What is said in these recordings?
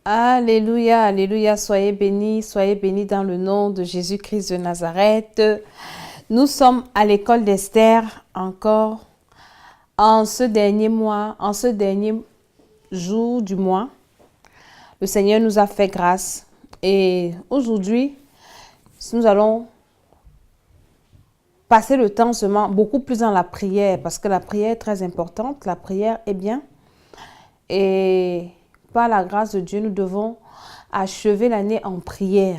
Alléluia, alléluia, soyez bénis dans le nom de Jésus-Christ de Nazareth. Nous sommes à l'école d'Esther encore en ce dernier mois, en ce dernier jour du mois. Le Seigneur nous a fait grâce et aujourd'hui, nous allons passer le temps seulement beaucoup plus dans la prière parce que la prière est très importante, la prière est bien et par la grâce de Dieu, nous devons achever l'année en prière.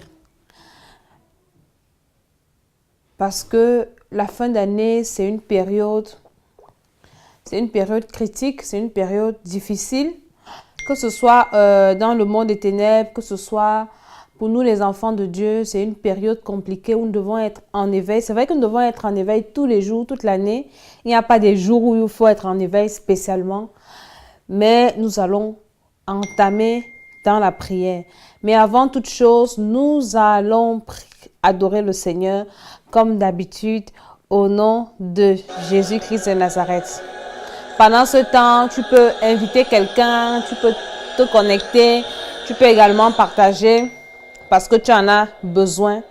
Parce que la fin d'année, c'est une période critique, c'est une période difficile. Que ce soit dans le monde des ténèbres, que ce soit pour nous les enfants de Dieu, c'est une période compliquée où nous devons être en éveil. C'est vrai que nous devons être en éveil tous les jours, toute l'année. Il n'y a pas des jours où il faut être en éveil spécialement. Mais nous allons entamer dans la prière. Mais avant toute chose, nous allons adorer le Seigneur comme d'habitude au nom de Jésus-Christ de Nazareth. Pendant ce temps, tu peux inviter quelqu'un, tu peux te connecter, tu peux également partager parce que tu en as besoin.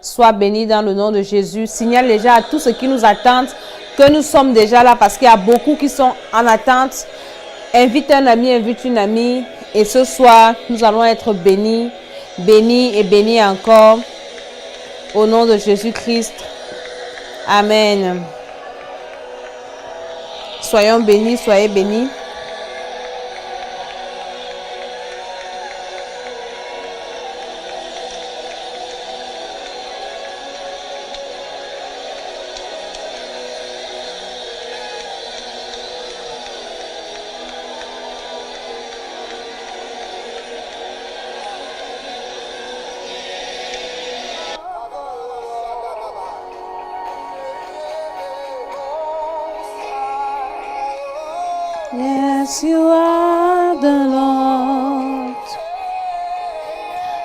Sois béni dans le nom de Jésus. Signale déjà à tous ceux qui nous attendent que nous sommes déjà là parce qu'il y a beaucoup qui sont en attente. Invite un ami, invite une amie. Et ce soir, nous allons être bénis, bénis et bénis encore. Au nom de Jésus-Christ. Amen. Soyons bénis, soyez bénis. Yes, you are the Lord,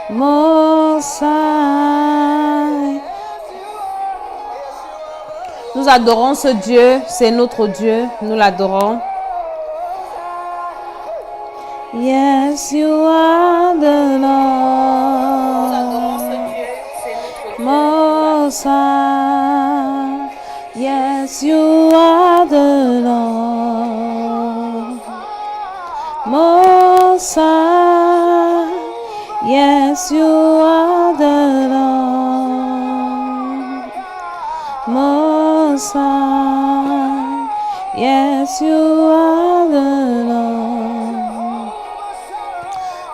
Most High. Nous adorons ce Dieu, c'est notre Dieu, nous l'adorons. Yes, you are the Lord, Most High. Yes, you are the Lord, Most High. Yes, you are the Lord, Most High. Yes, you are the Lord.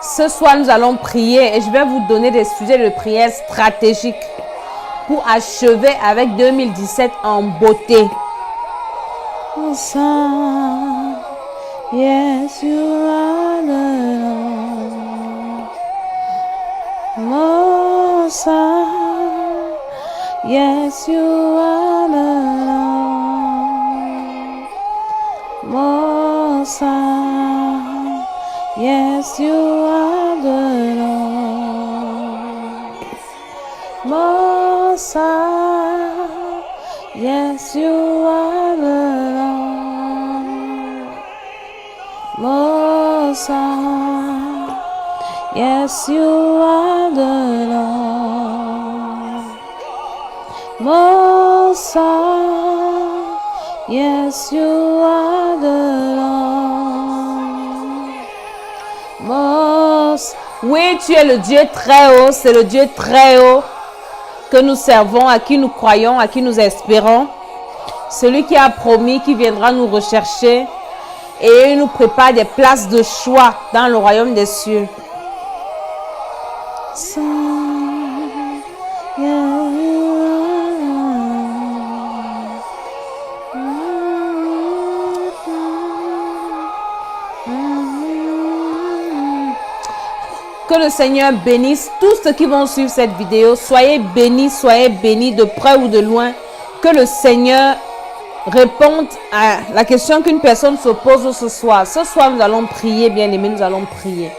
Ce soir, nous allons prier et je vais vous donner des sujets de prière stratégiques pour achever avec 2017 en beauté. Most High. Yes, you are the Lord, Most High. Yes, you are the Lord, Most High. Yes, you are the Lord, Most High. Yes, you are the Lord, Most High. Yes, you are the Lord, Most High. Yes, you are the Lord, Most. Oui, tu es le Dieu très haut, c'est le Dieu très haut que nous servons, à qui nous croyons, à qui nous espérons. Celui qui a promis, qui viendra nous rechercher et il nous prépare des places de choix dans le royaume des cieux. Que le Seigneur bénisse tous ceux qui vont suivre cette vidéo. Soyez bénis de près ou de loin. Que le Seigneur réponde à la question qu'une personne se pose ce soir. Ce soir, nous allons prier, bien-aimés, nous allons prier.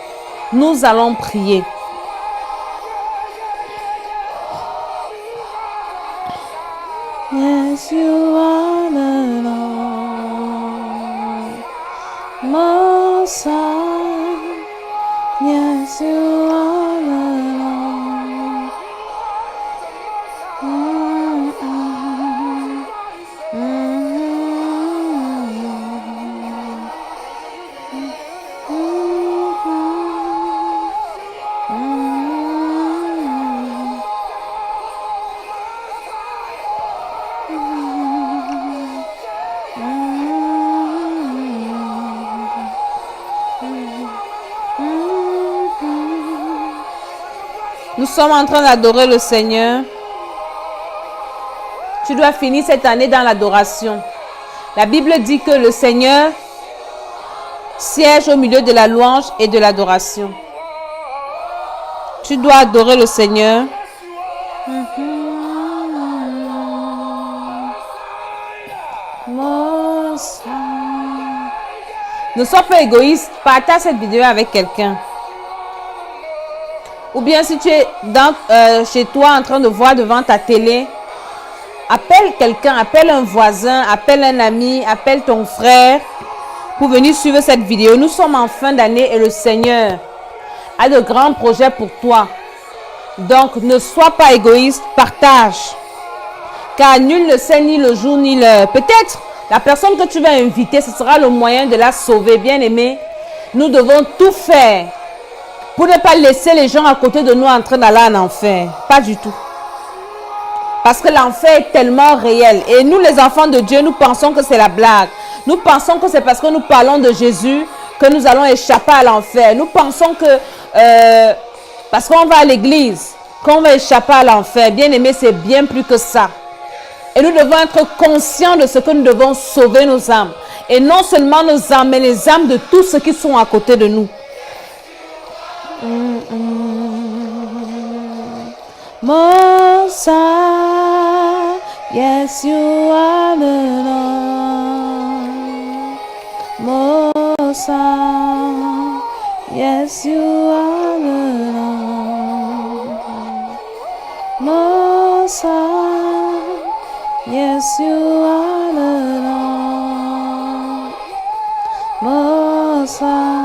Nous allons prier. Yes, you are the Lord, Most High. Yes, you are the Lord. Nous sommes en train d'adorer le Seigneur. Tu dois finir cette année dans l'adoration. La Bible dit que le Seigneur siège au milieu de la louange et de l'adoration. Tu dois adorer le Seigneur. Ne sois pas égoïste. Partage cette vidéo avec quelqu'un. Ou bien si tu es chez toi en train de voir devant ta télé, appelle quelqu'un, appelle un voisin, appelle un ami, appelle ton frère pour venir suivre cette vidéo. Nous sommes en fin d'année et le Seigneur a de grands projets pour toi. Donc ne sois pas égoïste, partage. Car nul ne sait ni le jour ni l'heure. Peut-être la personne que tu vas inviter, ce sera le moyen de la sauver. Bien-aimé, nous devons tout faire pour ne pas laisser les gens à côté de nous en train d'aller en enfer. Pas du tout. Parce que l'enfer est tellement réel. Et nous, les enfants de Dieu, nous pensons que c'est la blague. Nous pensons que c'est parce que nous parlons de Jésus que nous allons échapper à l'enfer. Nous pensons que parce qu'on va à l'église, qu'on va échapper à l'enfer. Bien aimé, c'est bien plus que ça. Et nous devons être conscients de ce que nous devons sauver nos âmes. Et non seulement nos âmes, mais les âmes de tous ceux qui sont à côté de nous. Most High, yes, you are the Lord. Most High, yes, you are the Lord. Most High, yes, you are the Lord. Most High.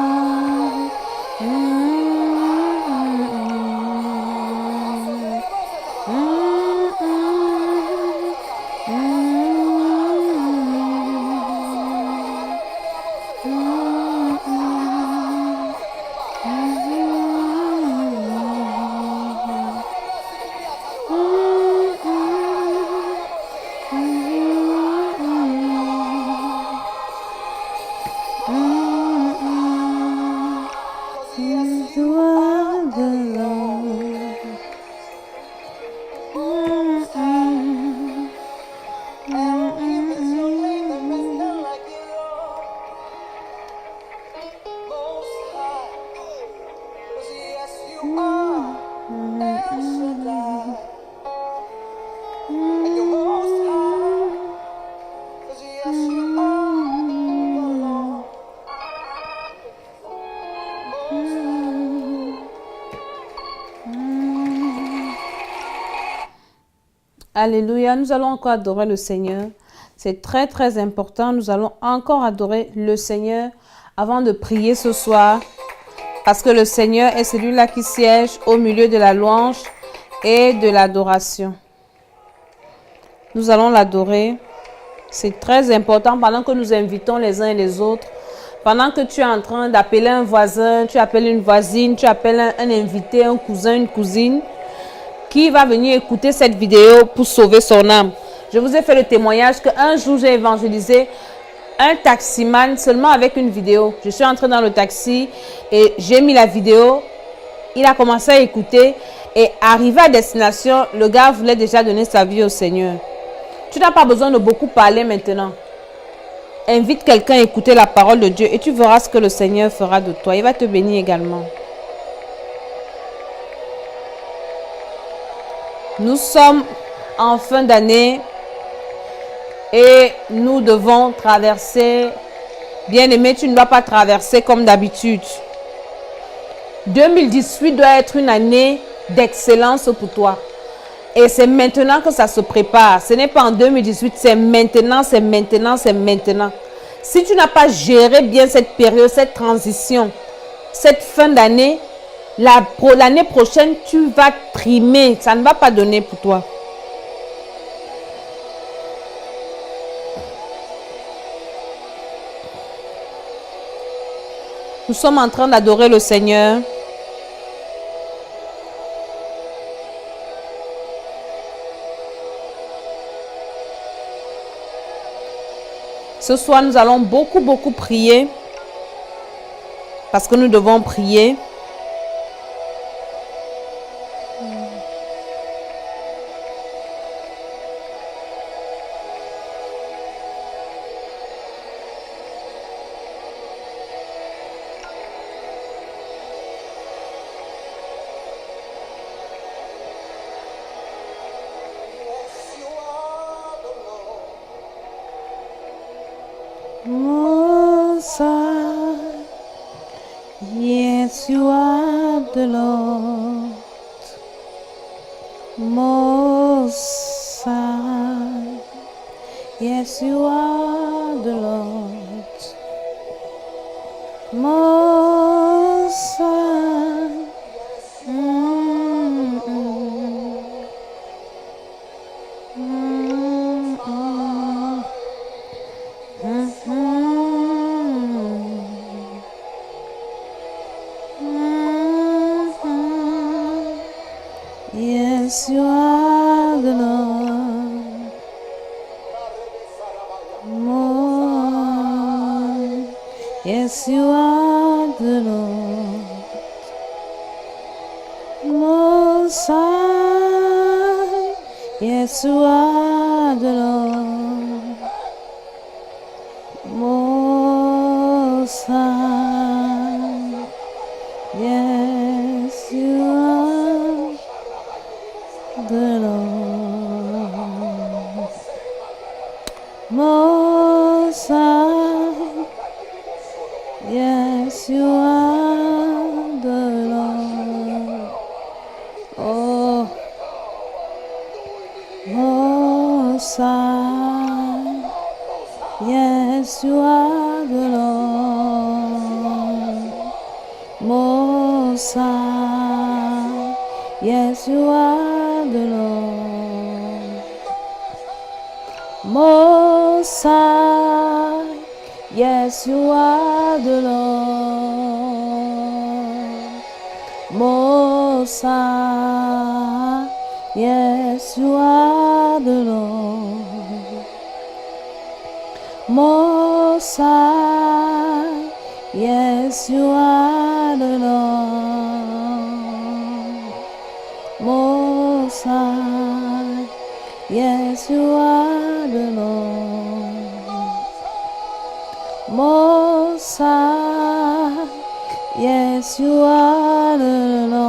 Alléluia, nous allons encore adorer le Seigneur. C'est très très important. Nous allons encore adorer le Seigneur avant de prier ce soir. Parce que le Seigneur est celui-là qui siège au milieu de la louange et de l'adoration. Nous allons l'adorer. C'est très important pendant que nous invitons les uns et les autres. Pendant que tu es en train d'appeler un voisin, tu appelles une voisine, tu appelles un invité, un cousin, une cousine qui va venir écouter cette vidéo pour sauver son âme. Je vous ai fait le témoignage qu'un jour j'ai évangélisé un taximan seulement avec une vidéo. Je suis entrée dans le taxi et j'ai mis la vidéo. Il a commencé à écouter et arrivé à destination, le gars voulait déjà donner sa vie au Seigneur. Tu n'as pas besoin de beaucoup parler maintenant. Invite quelqu'un à écouter la parole de Dieu et tu verras ce que le Seigneur fera de toi. Il va te bénir également. Nous sommes en fin d'année et nous devons traverser. Bien-aimé, tu ne dois pas traverser comme d'habitude. 2018 doit être une année d'excellence pour toi. Et c'est maintenant que ça se prépare. Ce n'est pas en 2018, c'est maintenant, c'est maintenant, c'est maintenant. Si tu n'as pas géré bien cette période, cette transition, cette fin d'année, l'année prochaine, tu vas trimer. Ça ne va pas donner pour toi. Nous sommes en train d'adorer le Seigneur. Ce soir, nous allons beaucoup prier. Parce que nous devons prier. Yes, you are the Lord, Most High. Yes, you are the Lord, Most High. Yes, you are the Lord. More. Yes, you are the Lord. Most High. Yes, you are the Lord. Most High. Yes, you are the Lord. Most High. Yes, you are the Lord. Oh, Most High. Yes, you are the Lord. Most High. Yes, you are the Lord. Most High. Yes, you are the Lord. Most High. Yes, you are the Lord. Most High. Yes, you are the Lord. Most High. Yes, you are the Lord. Most High. Yes, you are the Lord.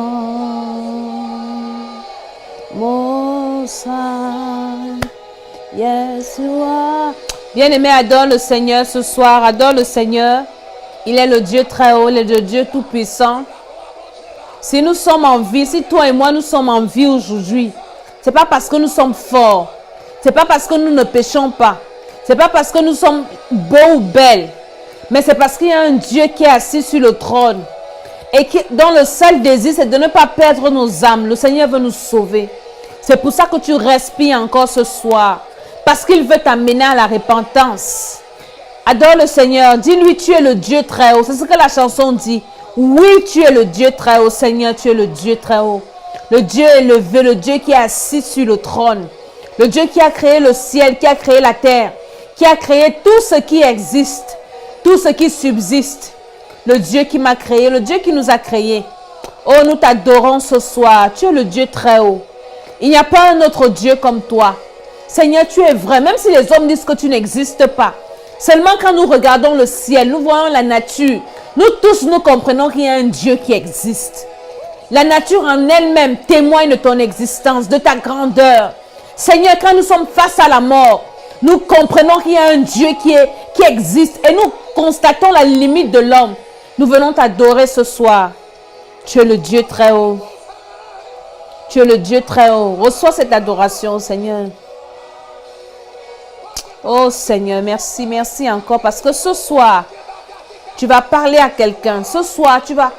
Most High. Yes, you are. Bien-aimé, adore le Seigneur ce soir. Adore le Seigneur. Il est le Dieu très haut, il est le Dieu tout-puissant. Si nous sommes en vie, si toi et moi nous sommes en vie aujourd'hui, c'est pas parce que nous sommes forts. C'est pas parce que nous ne péchons pas. C'est pas parce que nous sommes beaux ou belles. Mais c'est parce qu'il y a un Dieu qui est assis sur le trône. Et qui, dont le seul désir, c'est de ne pas perdre nos âmes. Le Seigneur veut nous sauver. C'est pour ça que tu respires encore ce soir. Parce qu'il veut t'amener à la repentance. Adore le Seigneur. Dis-lui, tu es le Dieu très haut. C'est ce que la chanson dit. Oui, tu es le Dieu très haut. Seigneur, tu es le Dieu très haut. Le Dieu élevé, le Dieu qui est assis sur le trône. Le Dieu qui a créé le ciel, qui a créé la terre. Qui a créé tout ce qui existe. Tout ce qui subsiste. Le Dieu qui m'a créé, le Dieu qui nous a créés. Oh, nous t'adorons ce soir. Tu es le Dieu très haut. Il n'y a pas un autre Dieu comme toi. Seigneur, tu es vrai. Même si les hommes disent que tu n'existes pas. Seulement quand nous regardons le ciel, nous voyons la nature. Nous tous, nous comprenons qu'il y a un Dieu qui existe. La nature en elle-même témoigne de ton existence, de ta grandeur. Seigneur, quand nous sommes face à la mort, nous comprenons qu'il y a un Dieu qui existe. Et nous constatons la limite de l'homme. Nous venons t'adorer ce soir. Tu es le Dieu très haut. Tu es le Dieu très haut. Reçois cette adoration, Seigneur. Oh Seigneur, merci, merci encore. Parce que ce soir, tu vas parler à quelqu'un. Ce soir, tu vas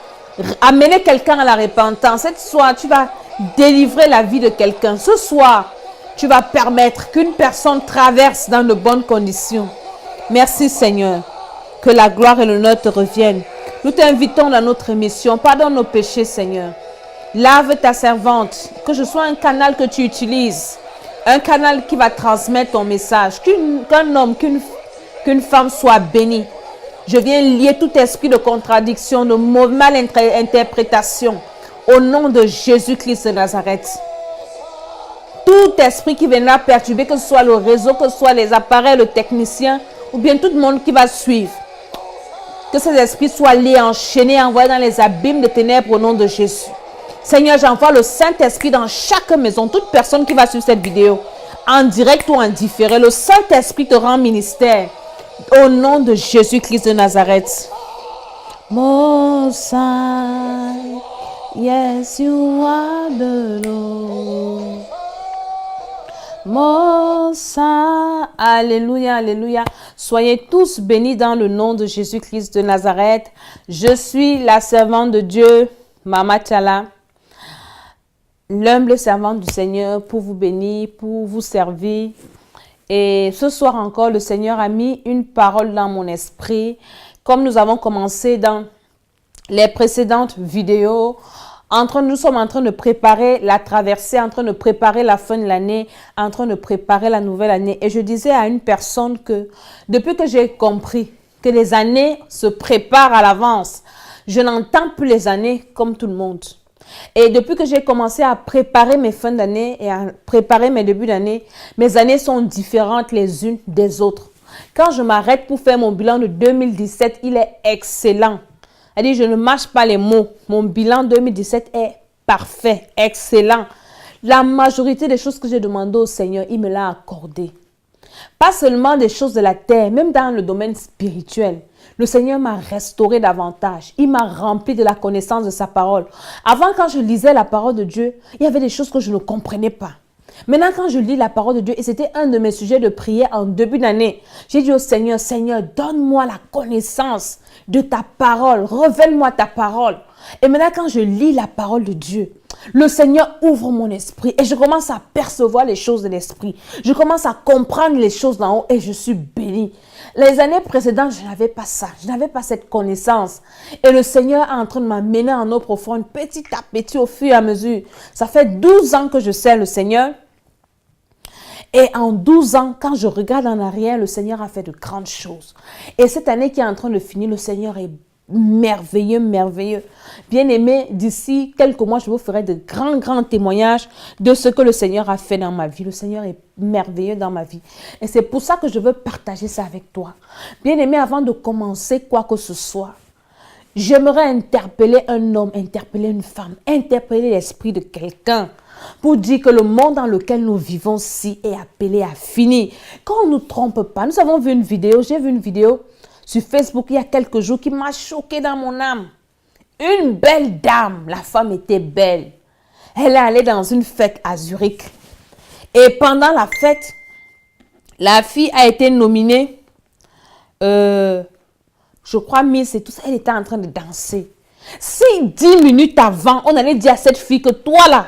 amener quelqu'un à la repentance. Ce soir, tu vas délivrer la vie de quelqu'un. Ce soir, tu vas permettre qu'une personne traverse dans de bonnes conditions. Merci Seigneur. Que la gloire et l'honneur te reviennent. Nous t'invitons dans notre émission. Pardonne nos péchés, Seigneur. Lave ta servante. Que je sois un canal que tu utilises. Un canal qui va transmettre ton message. Qu'un homme, qu'une femme soit bénie. Je viens lier tout esprit de contradiction, de mauvaise interprétation. Au nom de Jésus-Christ de Nazareth. Tout esprit qui viendra perturber, que ce soit le réseau, que ce soit les appareils, le technicien, ou bien tout le monde qui va suivre. Que ces esprits soient liés, enchaînés, envoyés dans les abîmes des ténèbres au nom de Jésus. Seigneur, j'envoie le Saint-Esprit dans chaque maison. Toute personne qui va suivre cette vidéo, en direct ou en différé, le Saint-Esprit te rend ministère. Au nom de Jésus-Christ de Nazareth. Most High, yes, you are the Lord. Most High. Alléluia, alléluia. Soyez tous bénis dans le nom de Jésus-Christ de Nazareth. Je suis la servante de Dieu, Mama Tchala, l'humble servante du Seigneur pour vous bénir, pour vous servir. Et ce soir encore, le Seigneur a mis une parole dans mon esprit. Comme nous avons commencé dans les précédentes vidéos, nous sommes en train de préparer la traversée, en train de préparer la fin de l'année, en train de préparer la nouvelle année. Et je disais à une personne que depuis que j'ai compris que les années se préparent à l'avance, je n'entends plus les années comme tout le monde. Et depuis que j'ai commencé à préparer mes fins d'année et à préparer mes débuts d'année, mes années sont différentes les unes des autres. Quand je m'arrête pour faire mon bilan de 2017, il est excellent. C'est-à-dire, je ne mâche pas les mots. Mon bilan 2017 est parfait, excellent. La majorité des choses que j'ai demandées au Seigneur, il me l'a accordé. Pas seulement des choses de la terre, même dans le domaine spirituel. Le Seigneur m'a restauré davantage. Il m'a rempli de la connaissance de sa parole. Avant, quand je lisais la parole de Dieu, il y avait des choses que je ne comprenais pas. Maintenant, quand je lis la parole de Dieu, et c'était un de mes sujets de prière en début d'année, j'ai dit au Seigneur, Seigneur, donne-moi la connaissance de ta parole. Révèle-moi ta parole. Et maintenant, quand je lis la parole de Dieu, le Seigneur ouvre mon esprit et je commence à percevoir les choses de l'esprit. Je commence à comprendre les choses d'en haut et je suis bénie. Les années précédentes, je n'avais pas ça. Je n'avais pas cette connaissance. Et le Seigneur est en train de m'amener en eau profonde, petit à petit, au fur et à mesure. Ça fait 12 ans que je sers le Seigneur. Et en 12 ans, quand je regarde en arrière, le Seigneur a fait de grandes choses. Et cette année qui est en train de finir, le Seigneur est merveilleux, merveilleux. Bien-aimé, d'ici quelques mois, je vous ferai de grands témoignages de ce que le Seigneur a fait dans ma vie. Le Seigneur est merveilleux dans ma vie. Et c'est pour ça que je veux partager ça avec toi. Bien-aimé, avant de commencer quoi que ce soit, j'aimerais interpeller un homme, interpeller une femme, interpeller l'esprit de quelqu'un pour dire que le monde dans lequel nous vivons ci est appelé à finir. Qu'on ne nous trompe pas. Nous avons vu une vidéo, j'ai vu une vidéo sur Facebook il y a quelques jours qui m'a choqué dans mon âme. Une belle dame, la femme était belle. Elle est allée dans une fête à Zurich. Et pendant la fête, la fille a été nominée, je crois Miss et tout ça. Elle était en train de danser. Si 10 minutes avant, on allait dire à cette fille que toi là,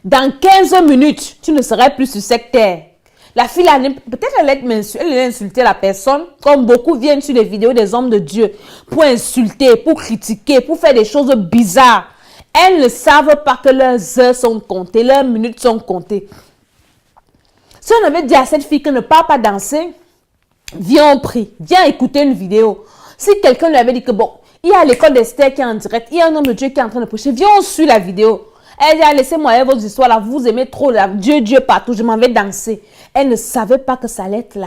dans 15 minutes, tu ne serais plus sur cette terre. La fille, peut-être elle allait insulter la personne, comme beaucoup viennent sur les vidéos des hommes de Dieu, pour insulter, pour critiquer, pour faire des choses bizarres. Elles ne savent pas que leurs heures sont comptées, leurs minutes sont comptées. Si on avait dit à cette fille que ne part pas danser, viens on prie, viens écouter une vidéo. Si quelqu'un lui avait dit que bon, il y a l'école d'Esther qui est en direct, il y a un homme de Dieu qui est en train de prêcher, viens on suit la vidéo. Elle dit, laissez-moi vos histoires là, vous aimez trop là, Dieu partout, je m'en vais danser. Elle ne savait pas que ça allait être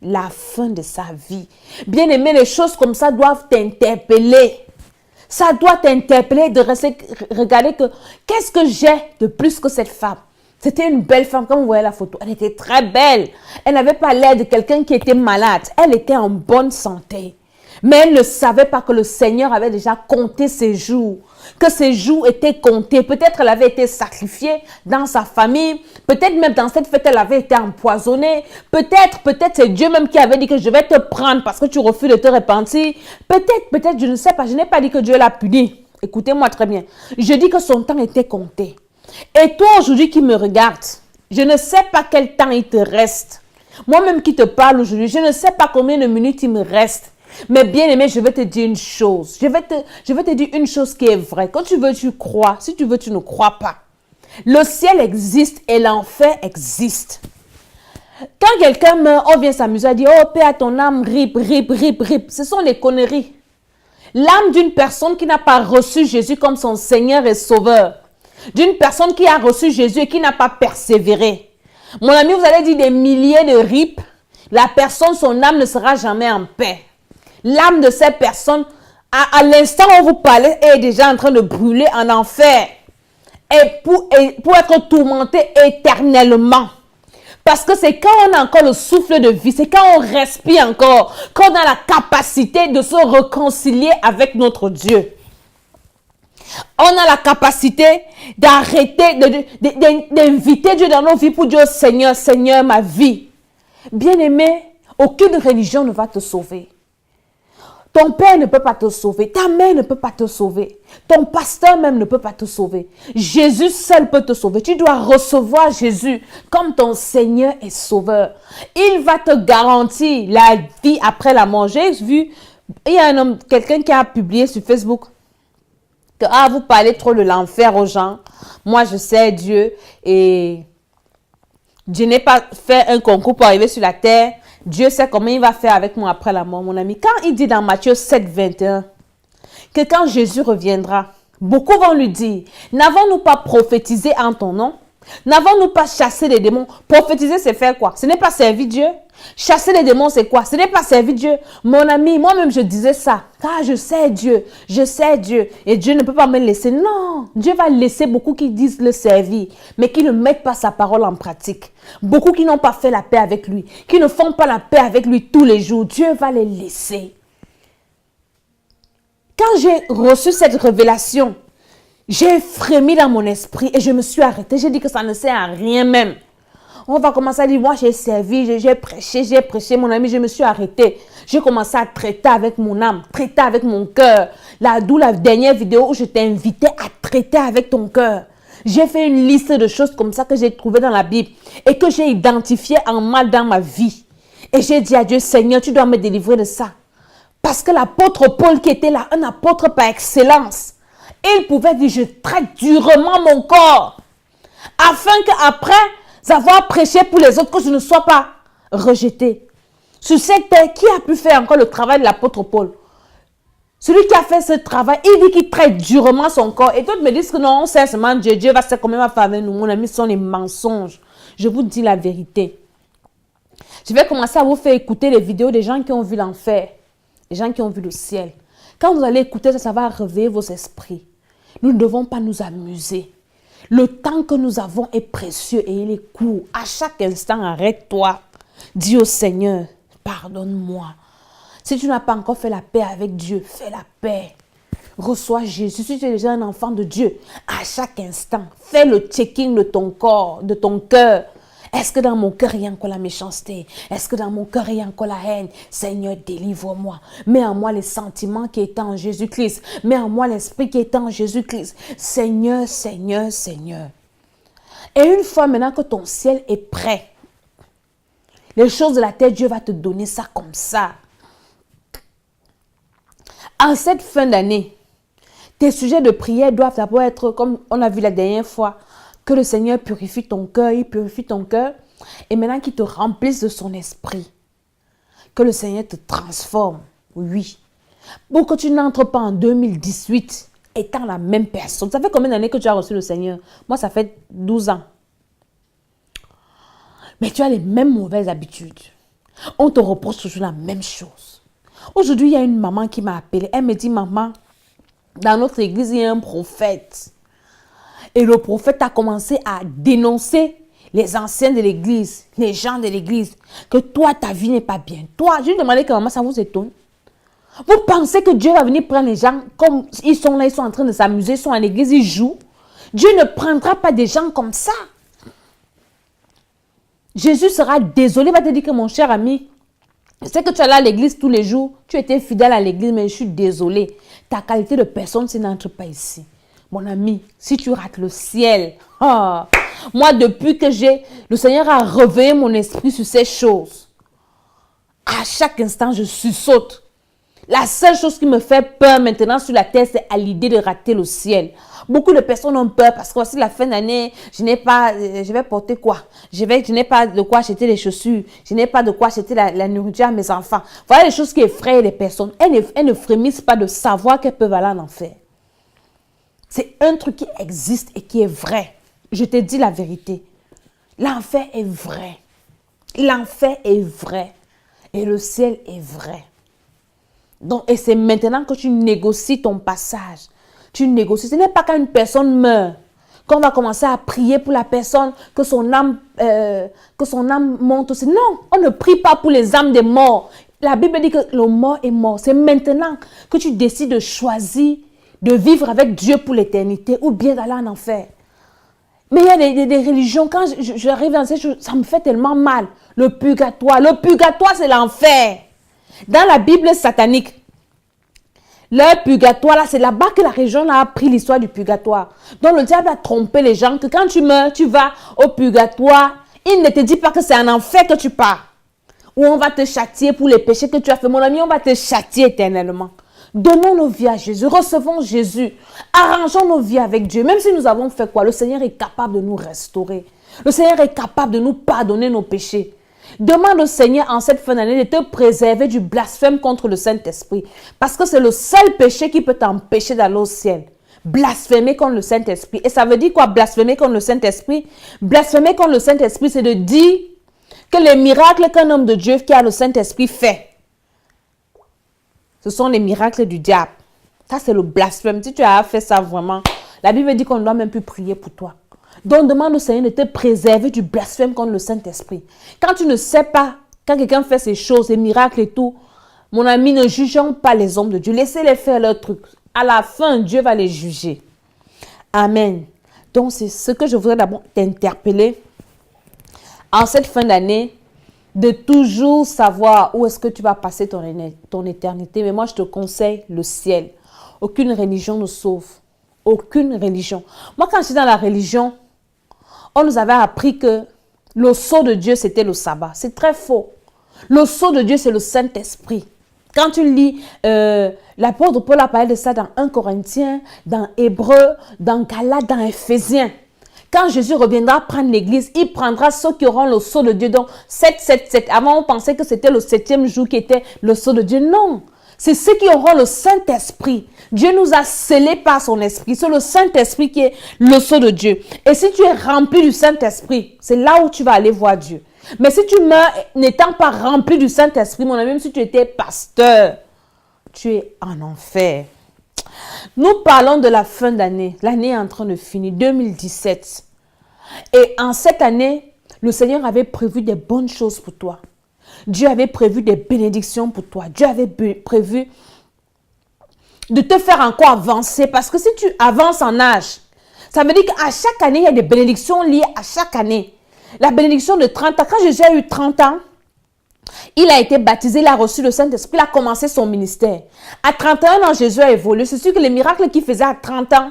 la fin de sa vie. Bien aimé, les choses comme ça doivent t'interpeller. Ça doit t'interpeller de rester, regarder que, qu'est-ce que j'ai de plus que cette femme? C'était une belle femme, comme vous voyez la photo, elle était très belle. Elle n'avait pas l'air de quelqu'un qui était malade, elle était en bonne santé. Mais elle ne savait pas que le Seigneur avait déjà compté ses jours, que ses jours étaient comptés. Peut-être elle avait été sacrifiée dans sa famille, peut-être même dans cette fête, elle avait été empoisonnée. Peut-être c'est Dieu même qui avait dit que je vais te prendre parce que tu refuses de te repentir. Peut-être, je ne sais pas, je n'ai pas dit que Dieu l'a puni. Écoutez-moi très bien. Je dis que son temps était compté. Et toi aujourd'hui qui me regardes, je ne sais pas quel temps il te reste. Moi-même qui te parle aujourd'hui, je ne sais pas combien de minutes il me reste. Mais bien aimé, je vais te dire une chose. Je vais te dire une chose qui est vraie. Quand tu veux, tu crois. Si tu veux, tu ne crois pas. Le ciel existe et l'enfer existe. Quand quelqu'un meurt, on vient s'amuser à dire, oh, paix à ton âme, rip, rip, rip, rip. Ce sont des conneries. L'âme d'une personne qui n'a pas reçu Jésus comme son Seigneur et Sauveur. D'une personne qui a reçu Jésus et qui n'a pas persévéré. Mon ami, vous allez dire des milliers de rip. La personne, son âme ne sera jamais en paix. L'âme de cette personne, à l'instant où vous parlez, est déjà en train de brûler en enfer. Et pour être tourmenté éternellement. Parce que c'est quand on a encore le souffle de vie, c'est quand on respire encore, qu'on a la capacité de se réconcilier avec notre Dieu. On a la capacité d'arrêter, d'inviter Dieu dans nos vies pour dire, Seigneur, Seigneur, ma vie. Bien-aimé, aucune religion ne va te sauver. Ton père ne peut pas te sauver. Ta mère ne peut pas te sauver. Ton pasteur même ne peut pas te sauver. Jésus seul peut te sauver. Tu dois recevoir Jésus comme ton Seigneur et Sauveur. Il va te garantir la vie après la mort. J'ai vu, il y a un homme, quelqu'un qui a publié sur Facebook que vous parlez trop de l'enfer aux gens. Moi, je sais Dieu et je n'ai pas fait un concours pour arriver sur la terre. Dieu sait comment il va faire avec moi après la mort, mon ami. Quand il dit dans Matthieu 7, 21, que quand Jésus reviendra, beaucoup vont lui dire, n'avons-nous pas prophétisé en ton nom? N'avons-nous pas chassé les démons? Prophétiser, c'est faire quoi? Ce n'est pas servir Dieu. Chasser les démons, c'est quoi? Ce n'est pas servir Dieu. Mon ami, moi-même, je disais ça. Car je sais Dieu. Je sais Dieu. Et Dieu ne peut pas me laisser. Non. Dieu va laisser beaucoup qui disent le servir, mais qui ne mettent pas sa parole en pratique. Beaucoup qui n'ont pas fait la paix avec lui. Qui ne font pas la paix avec lui tous les jours. Dieu va les laisser. Quand j'ai reçu cette révélation, j'ai frémi dans mon esprit et je me suis arrêtée. J'ai dit que ça ne sert à rien même. On va commencer à dire, moi j'ai servi, j'ai prêché, mon ami, je me suis arrêtée. J'ai commencé à traiter avec mon âme, traiter avec mon cœur. D'où la dernière vidéo où je t'ai invité à traiter avec ton cœur. J'ai fait une liste de choses comme ça que j'ai trouvées dans la Bible et que j'ai identifiées en mal dans ma vie. Et j'ai dit à Dieu, Seigneur, tu dois me délivrer de ça. Parce que l'apôtre Paul qui était là, un apôtre par excellence, il pouvait dire, je traite durement mon corps. Afin qu'après avoir prêché pour les autres, que je ne sois pas rejeté. Sur cette terre, qui a pu faire encore le travail de l'apôtre Paul? Celui qui a fait ce travail, il dit qu'il traite durement son corps. Et d'autres me disent que non, on sait seulement Dieu. Dieu va se quand même faire avec nous. Mon ami, ce sont les mensonges. Je vous dis la vérité. Je vais commencer à vous faire écouter les vidéos des gens qui ont vu l'enfer. Les gens qui ont vu le ciel. Quand vous allez écouter ça, ça va réveiller vos esprits. Nous ne devons pas nous amuser. Le temps que nous avons est précieux et il est court. À chaque instant, arrête-toi. Dis au Seigneur, pardonne-moi. Si tu n'as pas encore fait la paix avec Dieu, fais la paix. Reçois Jésus. Si tu es déjà un enfant de Dieu, à chaque instant, fais le checking de ton corps, de ton cœur. Est-ce que dans mon cœur, il y a encore la méchanceté? Est-ce que dans mon cœur, il y a encore la haine? Seigneur, délivre-moi. Mets en moi les sentiments qui étaient en Jésus-Christ. Mets en moi l'esprit qui était en Jésus-Christ. Seigneur, Seigneur, Seigneur. Et une fois maintenant que ton ciel est prêt, les choses de la terre, Dieu va te donner ça comme ça. En cette fin d'année, tes sujets de prière doivent d'abord être, comme on a vu la dernière fois, que le Seigneur purifie ton cœur, il purifie ton cœur. Et maintenant qu'il te remplisse de son esprit. Que le Seigneur te transforme, oui. Pour que tu n'entres pas en 2018 étant la même personne. Ça fait combien d'années que tu as reçu le Seigneur? Moi, ça fait 12 ans. Mais tu as les mêmes mauvaises habitudes. On te reproche toujours la même chose. Aujourd'hui, il y a une maman qui m'a appelée. Elle me dit, maman, dans notre église, il y a un prophète. Et le prophète a commencé à dénoncer les anciens de l'église, les gens de l'église, que toi, ta vie n'est pas bien. Toi, je lui ai demandé que maman, ça vous étonne. Vous pensez que Dieu va venir prendre les gens comme ils sont là, ils sont en train de s'amuser, ils sont à l'église, ils jouent. Dieu ne prendra pas des gens comme ça. Jésus sera désolé, va te dire que mon cher ami, je sais que tu es là à l'église tous les jours, tu étais fidèle à l'église, mais je suis désolé. Ta qualité de personne, ça n'entre pas ici. Mon ami, si tu rates le ciel, moi depuis que le Seigneur a réveillé mon esprit sur ces choses, à chaque instant je saute. La seule chose qui me fait peur maintenant sur la terre, c'est à l'idée de rater le ciel. Beaucoup de personnes ont peur parce que voici la fin d'année, je vais porter quoi? Je n'ai pas de quoi acheter les chaussures, je n'ai pas de quoi acheter la nourriture à mes enfants. Voilà les choses qui effrayent les personnes. Elles ne frémissent pas de savoir qu'elles peuvent aller en enfer. C'est un truc qui existe et qui est vrai. Je te dis la vérité. L'enfer est vrai. L'enfer est vrai. Et le ciel est vrai. Donc, et c'est maintenant que tu négocies ton passage. Tu négocies. Ce n'est pas quand une personne meurt qu'on va commencer à prier pour la personne, que son âme monte aussi. Non, on ne prie pas pour les âmes des morts. La Bible dit que le mort est mort. C'est maintenant que tu décides de choisir de vivre avec Dieu pour l'éternité ou bien d'aller en enfer. Mais il y a des religions, quand j'arrive dans ces choses, ça me fait tellement mal. Le purgatoire c'est l'enfer. Dans la Bible satanique, le purgatoire, là, c'est là-bas que la religion a appris l'histoire du purgatoire. Donc le diable a trompé les gens que quand tu meurs, tu vas au purgatoire. Il ne te dit pas que c'est en enfer que tu pars. Où on va te châtier pour les péchés que tu as fait. Mon ami, on va te châtier éternellement. Donnons nos vies à Jésus, recevons Jésus, arrangeons nos vies avec Dieu. Même si nous avons fait quoi, le Seigneur est capable de nous restaurer. Le Seigneur est capable de nous pardonner nos péchés. Demande au Seigneur en cette fin d'année de te préserver du blasphème contre le Saint-Esprit. Parce que c'est le seul péché qui peut t'empêcher d'aller au ciel. Blasphémer contre le Saint-Esprit. Et ça veut dire quoi, blasphémer contre le Saint-Esprit? Blasphémer contre le Saint-Esprit, c'est de dire que les miracles qu'un homme de Dieu qui a le Saint-Esprit fait, ce sont les miracles du diable. Ça, c'est le blasphème. Si tu as fait ça vraiment, la Bible dit qu'on ne doit même plus prier pour toi. Donc, demande au Seigneur de te préserver du blasphème contre le Saint-Esprit. Quand tu ne sais pas, quand quelqu'un fait ces choses, ces miracles et tout, mon ami, ne jugeons pas les hommes de Dieu. Laissez-les faire leur truc. À la fin, Dieu va les juger. Amen. Donc, c'est ce que je voudrais d'abord t'interpeller en cette fin d'année, de toujours savoir où est-ce que tu vas passer ton éternité. Mais moi, je te conseille le ciel. Aucune religion ne sauve. Aucune religion. Moi, quand j'étais dans la religion, on nous avait appris que le sceau de Dieu, c'était le sabbat. C'est très faux. Le sceau de Dieu, c'est le Saint-Esprit. Quand tu lis, l'apôtre Paul a parlé de ça dans 1 Corinthiens, dans Hébreu, dans Galates, dans Éphésiens. Quand Jésus reviendra prendre l'église, il prendra ceux qui auront le sceau de Dieu. Donc, 7. Avant, on pensait que c'était le 7e jour qui était le sceau de Dieu. Non, c'est ceux qui auront le Saint-Esprit. Dieu nous a scellés par son esprit. C'est le Saint-Esprit qui est le sceau de Dieu. Et si tu es rempli du Saint-Esprit, c'est là où tu vas aller voir Dieu. Mais si tu meurs n'étant pas rempli du Saint-Esprit, mon ami, même si tu étais pasteur, tu es en enfer. Nous parlons de la fin d'année. L'année est en train de finir, 2017. Et en cette année, le Seigneur avait prévu des bonnes choses pour toi. Dieu avait prévu des bénédictions pour toi. Dieu avait prévu de te faire encore avancer. Parce que si tu avances en âge, ça veut dire qu'à chaque année, il y a des bénédictions liées à chaque année. La bénédiction de 30 ans, quand Jésus a eu 30 ans, il a été baptisé, il a reçu le Saint-Esprit, il a commencé son ministère. À 31 ans, Jésus a évolué. C'est sûr que les miracles qu'il faisait à 30 ans,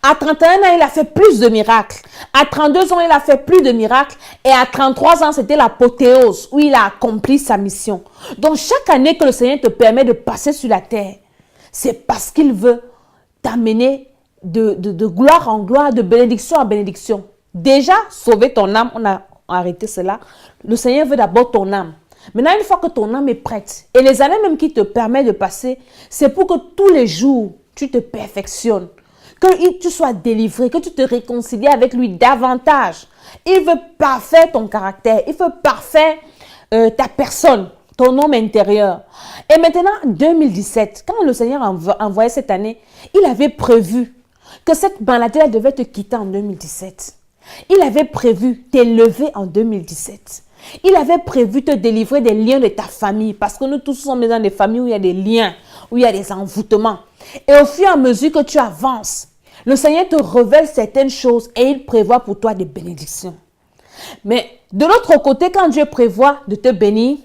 à 31 ans, il a fait plus de miracles. À 32 ans, il a fait plus de miracles. Et à 33 ans, c'était l'apothéose où il a accompli sa mission. Donc, chaque année que le Seigneur te permet de passer sur la terre, c'est parce qu'il veut t'amener de gloire en gloire, de bénédiction en bénédiction. Déjà, sauver ton âme, on a arrêté cela. Le Seigneur veut d'abord ton âme. Maintenant, une fois que ton âme est prête, et les années même qui te permettent de passer, c'est pour que tous les jours, tu te perfectionnes, que tu sois délivré, que tu te réconcilies avec lui davantage. Il veut parfaire ton caractère, il veut parfaire ta personne, ton homme intérieur. Et maintenant, 2017, quand le Seigneur envoyait cette année, il avait prévu que cette maladie devait te quitter en 2017. Il avait prévu t'élever en 2017. Il avait prévu te délivrer des liens de ta famille. Parce que nous tous sommes dans des familles où il y a des liens. où il y a des envoûtements. Et au fur et à mesure que tu avances, le Seigneur te révèle certaines choses et il prévoit pour toi des bénédictions. Mais de l'autre côté, quand Dieu prévoit de te bénir,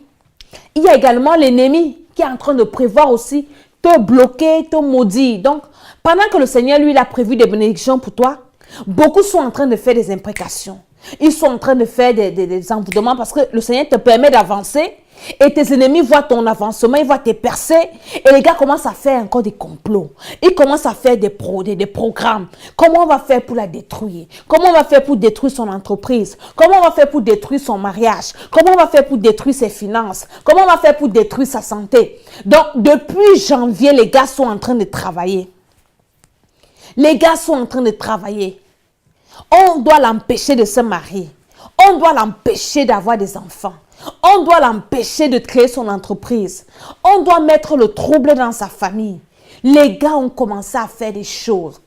il y a également l'ennemi qui est en train de prévoir aussi te bloquer, te maudire. Donc, pendant que le Seigneur, lui, il a prévu des bénédictions pour toi, beaucoup sont en train de faire des imprécations. Ils sont en train de faire des envoûtements parce que le Seigneur te permet d'avancer et tes ennemis voient ton avancement, ils voient tes percées et les gars commencent à faire encore des complots. Ils commencent à faire des programmes. Comment on va faire pour la détruire? Comment on va faire pour détruire son entreprise? Comment on va faire pour détruire son mariage? Comment on va faire pour détruire ses finances? Comment on va faire pour détruire sa santé? Donc, depuis janvier, les gars sont en train de travailler. Les gars sont en train de travailler. On doit l'empêcher de se marier. On doit l'empêcher d'avoir des enfants. On doit l'empêcher de créer son entreprise. On doit mettre le trouble dans sa famille. Les gars ont commencé à faire des choses.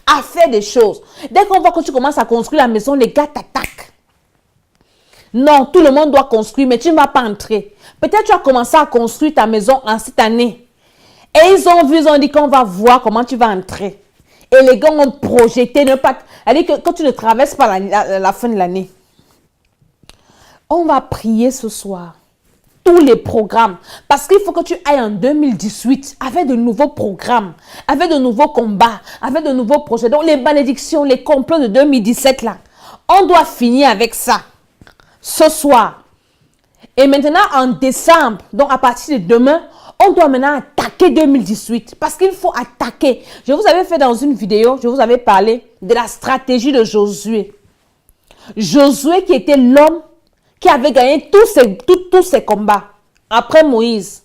À faire des choses. Dès qu'on voit que tu commences à construire la maison, les gars t'attaquent. Non, tout le monde doit construire, mais tu ne vas pas entrer. Peut-être tu as commencé à construire ta maison en cette année. Et ils ont dit qu'on va voir comment tu vas entrer. Et les gars ont projeté, que tu ne traverses pas la fin de l'année. On va prier ce soir. Tous les programmes. Parce qu'il faut que tu ailles en 2018 avec de nouveaux programmes, avec de nouveaux combats, avec de nouveaux projets. Donc les malédictions, les complots de 2017 là, on doit finir avec ça. Ce soir. Et maintenant en décembre, donc à partir de demain, on doit maintenant attaquer 2018 parce qu'il faut attaquer. Je vous avais fait dans une vidéo, je vous avais parlé de la stratégie de Josué. Josué qui était l'homme qui avait gagné tous ses combats après Moïse.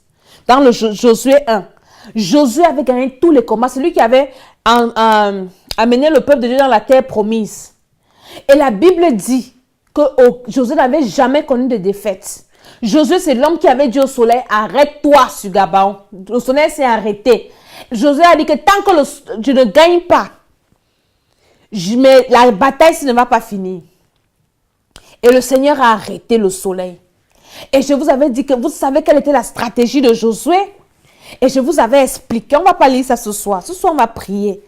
Dans le Josué 1. Josué avait gagné tous les combats. C'est lui qui avait amené le peuple de Dieu dans la terre promise. Et la Bible dit que Josué n'avait jamais connu de défaite. Josué, c'est l'homme qui avait dit au soleil, arrête-toi sur Gabaon. Le soleil s'est arrêté. Josué a dit que tant que je ne gagne pas, la bataille ne va pas finir. Et le Seigneur a arrêté le soleil. Et je vous avais dit que vous savez quelle était la stratégie de Josué. Et je vous avais expliqué. On ne va pas lire ça ce soir. Ce soir, on va prier.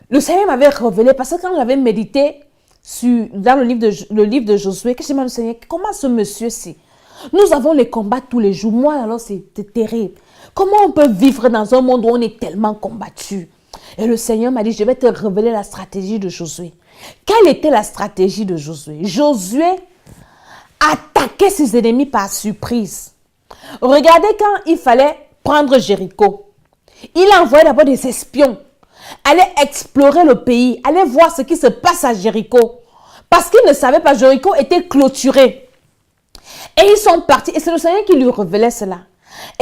Le Seigneur m'avait révélé parce que quand j'avais médité dans le livre de Josué, que j'ai demandé au Seigneur, comment ce monsieur-ci? Nous avons les combats tous les jours. Moi, alors, c'est terrible. Comment on peut vivre dans un monde où on est tellement combattu? Et le Seigneur m'a dit, je vais te révéler la stratégie de Josué. Quelle était la stratégie de Josué? Josué attaquait ses ennemis par surprise. Regardez quand il fallait prendre Jéricho. Il envoyait d'abord des espions. Aller explorer le pays. Aller voir ce qui se passe à Jéricho. Parce qu'il ne savait pas, Jéricho était clôturé. Et ils sont partis. Et c'est le Seigneur qui lui révélait cela.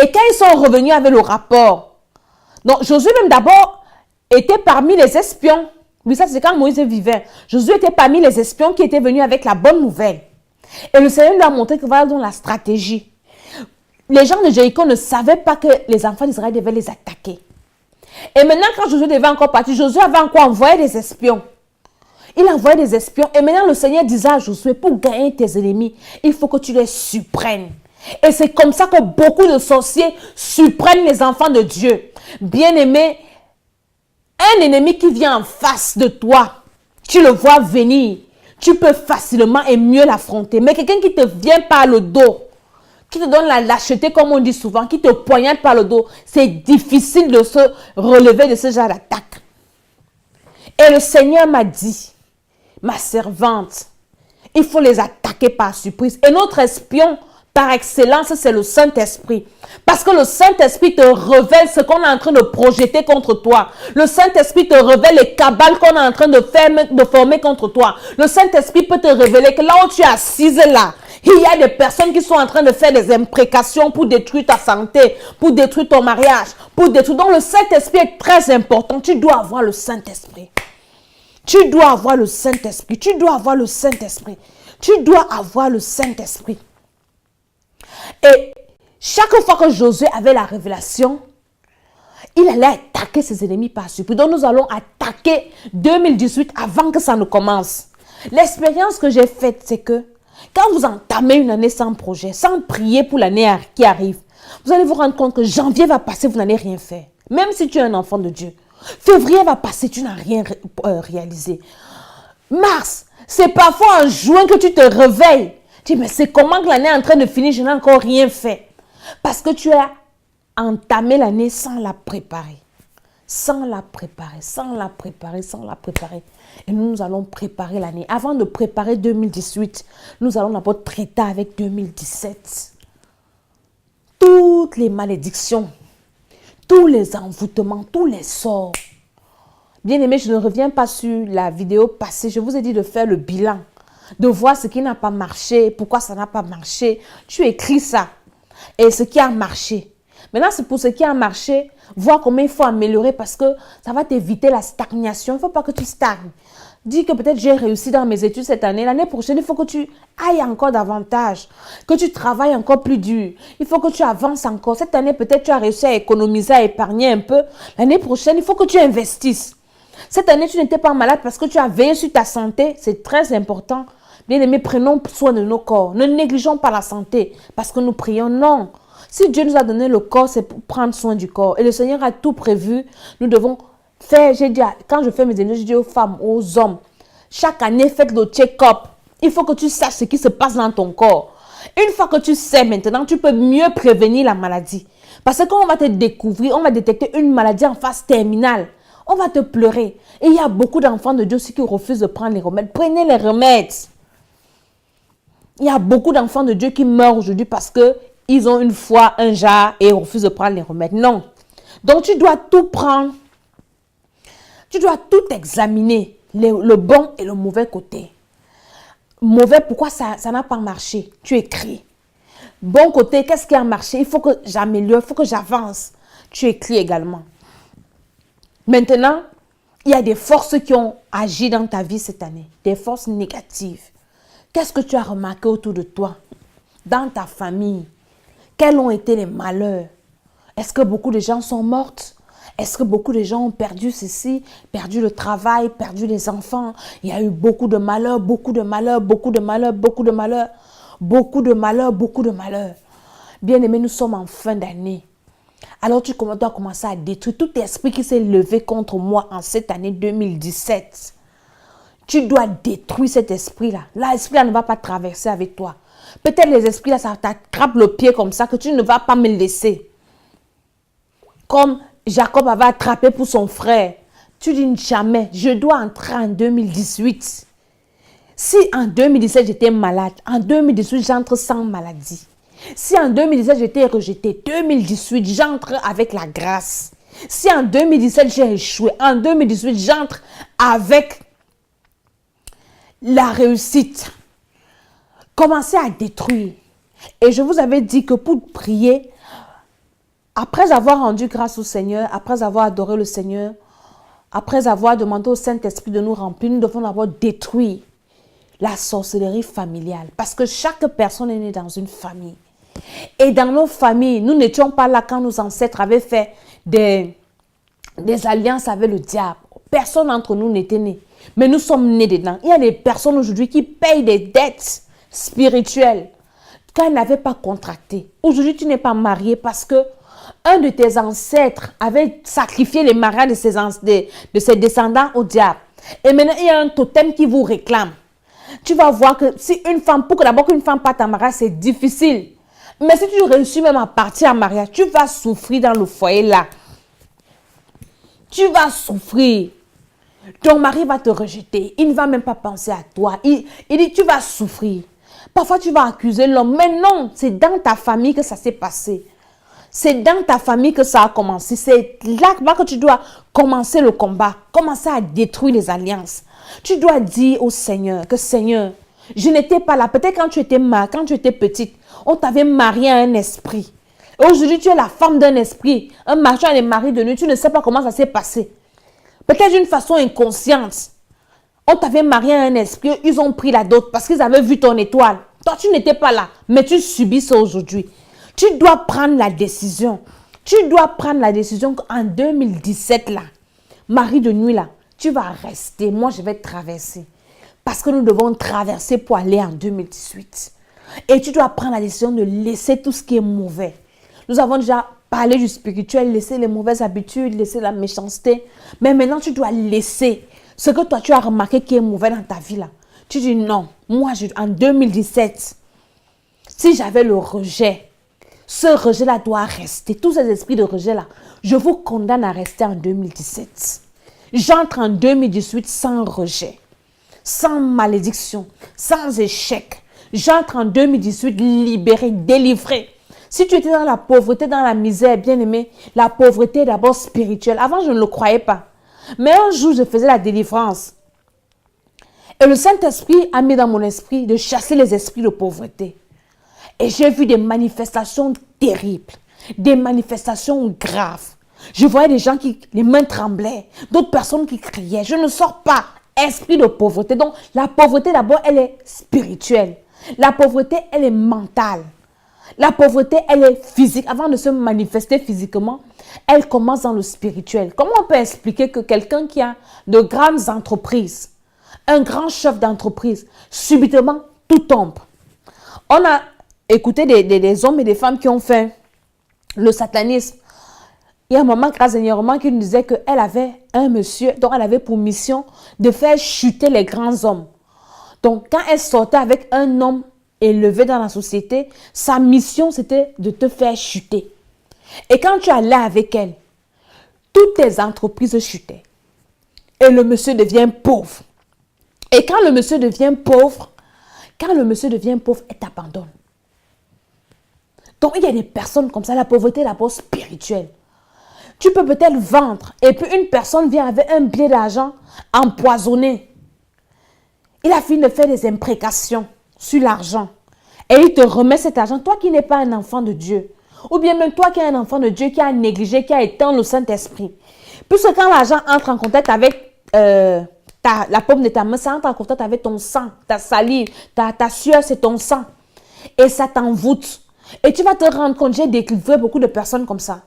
Et quand ils sont revenus avec le rapport. Donc Josué même d'abord était parmi les espions. Oui, ça c'est quand Moïse vivait. Josué était parmi les espions qui étaient venus avec la bonne nouvelle. Et le Seigneur lui a montré que voilà donc la stratégie. Les gens de Jéricho ne savaient pas que les enfants d'Israël devaient les attaquer. Et maintenant quand Josué devait encore partir, Josué avait encore envoyé des espions. Il envoyait des espions. Et maintenant le Seigneur disait à Josué, pour gagner tes ennemis, il faut que tu les supprennes. Et c'est comme ça que beaucoup de sorciers supprennent les enfants de Dieu. Bien-aimés, un ennemi qui vient en face de toi, tu le vois venir, tu peux facilement et mieux l'affronter. Mais quelqu'un qui te vient par le dos, qui te donne la lâcheté comme on dit souvent, qui te poignarde par le dos, c'est difficile de se relever de ce genre d'attaque. Et le Seigneur m'a dit, ma servante, il faut les attaquer par surprise. Et notre espion, par excellence, c'est le Saint-Esprit. Parce que le Saint-Esprit te révèle ce qu'on est en train de projeter contre toi. Le Saint-Esprit te révèle les cabales qu'on est en train de former contre toi. Le Saint-Esprit peut te révéler que là où tu es assise là, il y a des personnes qui sont en train de faire des imprécations pour détruire ta santé, pour détruire ton mariage, pour détruire. Donc le Saint-Esprit est très important. Tu dois avoir le Saint-Esprit. Tu dois avoir le Saint-Esprit. Tu dois avoir le Saint-Esprit. Tu dois avoir le Saint-Esprit. Et chaque fois que Josué avait la révélation, il allait attaquer ses ennemis par surprise. Donc nous allons attaquer 2018 avant que ça ne commence. L'expérience que j'ai faite, c'est que quand vous entamez une année sans projet, sans prier pour l'année qui arrive, Vous allez vous rendre compte que janvier va passer, vous n'allez rien faire. Même si tu es un enfant de Dieu. Février va passer, tu n'as rien réalisé. Mars, c'est parfois en juin que tu te réveilles. Tu dis, mais c'est comment que l'année est en train de finir, je n'ai encore rien fait. Parce que tu as entamé l'année sans la préparer. Sans la préparer, sans la préparer, sans la préparer. Et nous allons préparer l'année. Avant de préparer 2018, nous allons d'abord traiter avec 2017. Toutes les malédictions, tous les envoûtements, tous les sorts. Bien aimé, je ne reviens pas sur la vidéo passée. Je vous ai dit de faire le bilan, de voir ce qui n'a pas marché, pourquoi ça n'a pas marché. Tu écris ça et ce qui a marché. Maintenant, c'est pour ce qui a marché, voir comment il faut améliorer parce que ça va t'éviter la stagnation. Il ne faut pas que tu stagnes. Dis que peut-être j'ai réussi dans mes études cette année. L'année prochaine, il faut que tu ailles encore davantage, que tu travailles encore plus dur. Il faut que tu avances encore. Cette année, peut-être tu as réussi à économiser, à épargner un peu. L'année prochaine, il faut que tu investisses. Cette année, tu n'étais pas malade parce que tu as veillé sur ta santé. C'est très important. Bien aimé, prenons soin de nos corps. Ne négligeons pas la santé parce que nous prions. Non. Si Dieu nous a donné le corps, c'est pour prendre soin du corps. Et le Seigneur a tout prévu. Nous devons faire, j'ai dit, quand je fais mes énergies, je dis aux femmes, aux hommes, chaque année, faites le check-up. Il faut que tu saches ce qui se passe dans ton corps. Une fois que tu sais maintenant, tu peux mieux prévenir la maladie. Parce que quand on va te découvrir, on va détecter une maladie en phase terminale. On va te pleurer. Et il y a beaucoup d'enfants de Dieu aussi qui refusent de prendre les remèdes. Prenez les remèdes. Il y a beaucoup d'enfants de Dieu qui meurent aujourd'hui parce que ils ont une foi, un jar et refusent de prendre les remèdes. Non. Donc, tu dois tout prendre. Tu dois tout examiner. Le bon et le mauvais côté. Mauvais, pourquoi ça n'a pas marché? Tu écris. Bon côté, qu'est-ce qui a marché? Il faut que j'améliore, il faut que j'avance. Tu écris également. Maintenant, il y a des forces qui ont agi dans ta vie cette année. Des forces négatives. Qu'est-ce que tu as remarqué autour de toi? Dans ta famille? Quels ont été les malheurs? Est-ce que beaucoup de gens sont morts? Est-ce que beaucoup de gens ont perdu ceci, perdu le travail, perdu les enfants? Il y a eu beaucoup de malheurs, beaucoup de malheurs, beaucoup de malheurs, beaucoup de malheurs, beaucoup de malheurs, beaucoup de malheurs. Bien aimé, nous sommes en fin d'année. Alors tu dois commencer à détruire tout esprit qui s'est levé contre moi en cette année 2017. Tu dois détruire cet esprit-là. L'esprit-là ne va pas traverser avec toi. Peut-être les esprits là, ça t'attrape le pied comme ça, que tu ne vas pas me laisser. Comme Jacob avait attrapé pour son frère. Tu dis jamais, je dois entrer en 2018. Si en 2017 j'étais malade, en 2018 j'entre sans maladie. Si en 2017 j'étais rejeté, 2018 j'entre avec la grâce. Si en 2017 j'ai échoué, en 2018 j'entre avec la réussite. Commencez à détruire. Et je vous avais dit que pour prier, après avoir rendu grâce au Seigneur, après avoir adoré le Seigneur, après avoir demandé au Saint-Esprit de nous remplir, nous devons d'abord détruire la sorcellerie familiale. Parce que chaque personne est née dans une famille. Et dans nos familles, nous n'étions pas là quand nos ancêtres avaient fait des alliances avec le diable. Personne d'entre nous n'était né. Mais nous sommes nés dedans. Il y a des personnes aujourd'hui qui payent des dettes spirituelles quand elles n'avaient pas contracté. Aujourd'hui, tu n'es pas marié parce que un de tes ancêtres avait sacrifié les mariages de ses descendants au diable. Et maintenant, il y a un totem qui vous réclame. Tu vas voir que si une femme, pour que d'abord qu'une femme parte en mariage, c'est difficile. Mais si tu réussis même à partir en mariage, tu vas souffrir dans le foyer là. Tu vas souffrir. Ton mari va te rejeter. Il ne va même pas penser à toi. Il dit, tu vas souffrir. Parfois, tu vas accuser l'homme. Mais non, c'est dans ta famille que ça s'est passé. C'est dans ta famille que ça a commencé. C'est là que tu dois commencer le combat. Commencer à détruire les alliances. Tu dois dire au Seigneur que Seigneur, je n'étais pas là. Peut-être quand tu étais petite, on t'avait marié à un esprit. Aujourd'hui, tu es la femme d'un esprit. Un mari, un mari de nuit. Tu ne sais pas comment ça s'est passé. Peut-être d'une façon inconsciente. On t'avait marié à un esprit. Ils ont pris la dot parce qu'ils avaient vu ton étoile. Toi, tu n'étais pas là. Mais tu subis ça aujourd'hui. Tu dois prendre la décision. Tu dois prendre la décision qu'en 2017, là, mari de nuit, là, tu vas rester. Moi, je vais traverser. Parce que nous devons traverser pour aller en 2018. Et tu dois prendre la décision de laisser tout ce qui est mauvais. Nous avons déjà parlé du spirituel, laisser les mauvaises habitudes, laisser la méchanceté. Mais maintenant, tu dois laisser ce que toi, tu as remarqué qui est mauvais dans ta vie là. Tu dis non, moi, en 2017, si j'avais le rejet, ce rejet-là doit rester. Tous ces esprits de rejet-là, je vous condamne à rester en 2017. J'entre en 2018 sans rejet, sans malédiction, sans échec. J'entre en 2018 libéré, délivré. Si tu étais dans la pauvreté, dans la misère, bien aimé, la pauvreté est d'abord spirituelle. Avant, je ne le croyais pas. Mais un jour, je faisais la délivrance. Et le Saint-Esprit a mis dans mon esprit de chasser les esprits de pauvreté. Et j'ai vu des manifestations terribles, des manifestations graves. Je voyais des gens qui, les mains tremblaient, d'autres personnes qui criaient. Je ne sors pas, esprit de pauvreté. Donc, la pauvreté d'abord, elle est spirituelle. La pauvreté, elle est mentale. La pauvreté, elle est physique. Avant de se manifester physiquement, elle commence dans le spirituel. Comment on peut expliquer que quelqu'un qui a de grandes entreprises, un grand chef d'entreprise, subitement, tout tombe? On a écouté des hommes et des femmes qui ont fait le satanisme. Il y a un moment, grâce dernièrement, qui nous disait qu'elle avait un monsieur dont elle avait pour mission de faire chuter les grands hommes. Donc, quand elle sortait avec un homme élevé dans la société, sa mission, c'était de te faire chuter. Et quand tu allais avec elle, toutes tes entreprises chutaient. Et le monsieur devient pauvre. Et quand le monsieur devient pauvre, elle t'abandonne. Donc, il y a des personnes comme ça, la pauvreté est d'abord spirituelle. Tu peux peut-être vendre et puis une personne vient avec un billet d'argent empoisonné. Il a fini de faire des imprécations sur l'argent. Et il te remet cet argent, toi qui n'es pas un enfant de Dieu. Ou bien même toi qui es un enfant de Dieu, qui a négligé, qui a éteint le Saint-Esprit. Puisque quand l'argent entre en contact avec la paume de ta main, ça entre en contact avec ton sang, ta salive, ta sueur, c'est ton sang. Et ça t'envoûte. Et tu vas te rendre compte, j'ai délivré beaucoup de personnes comme ça.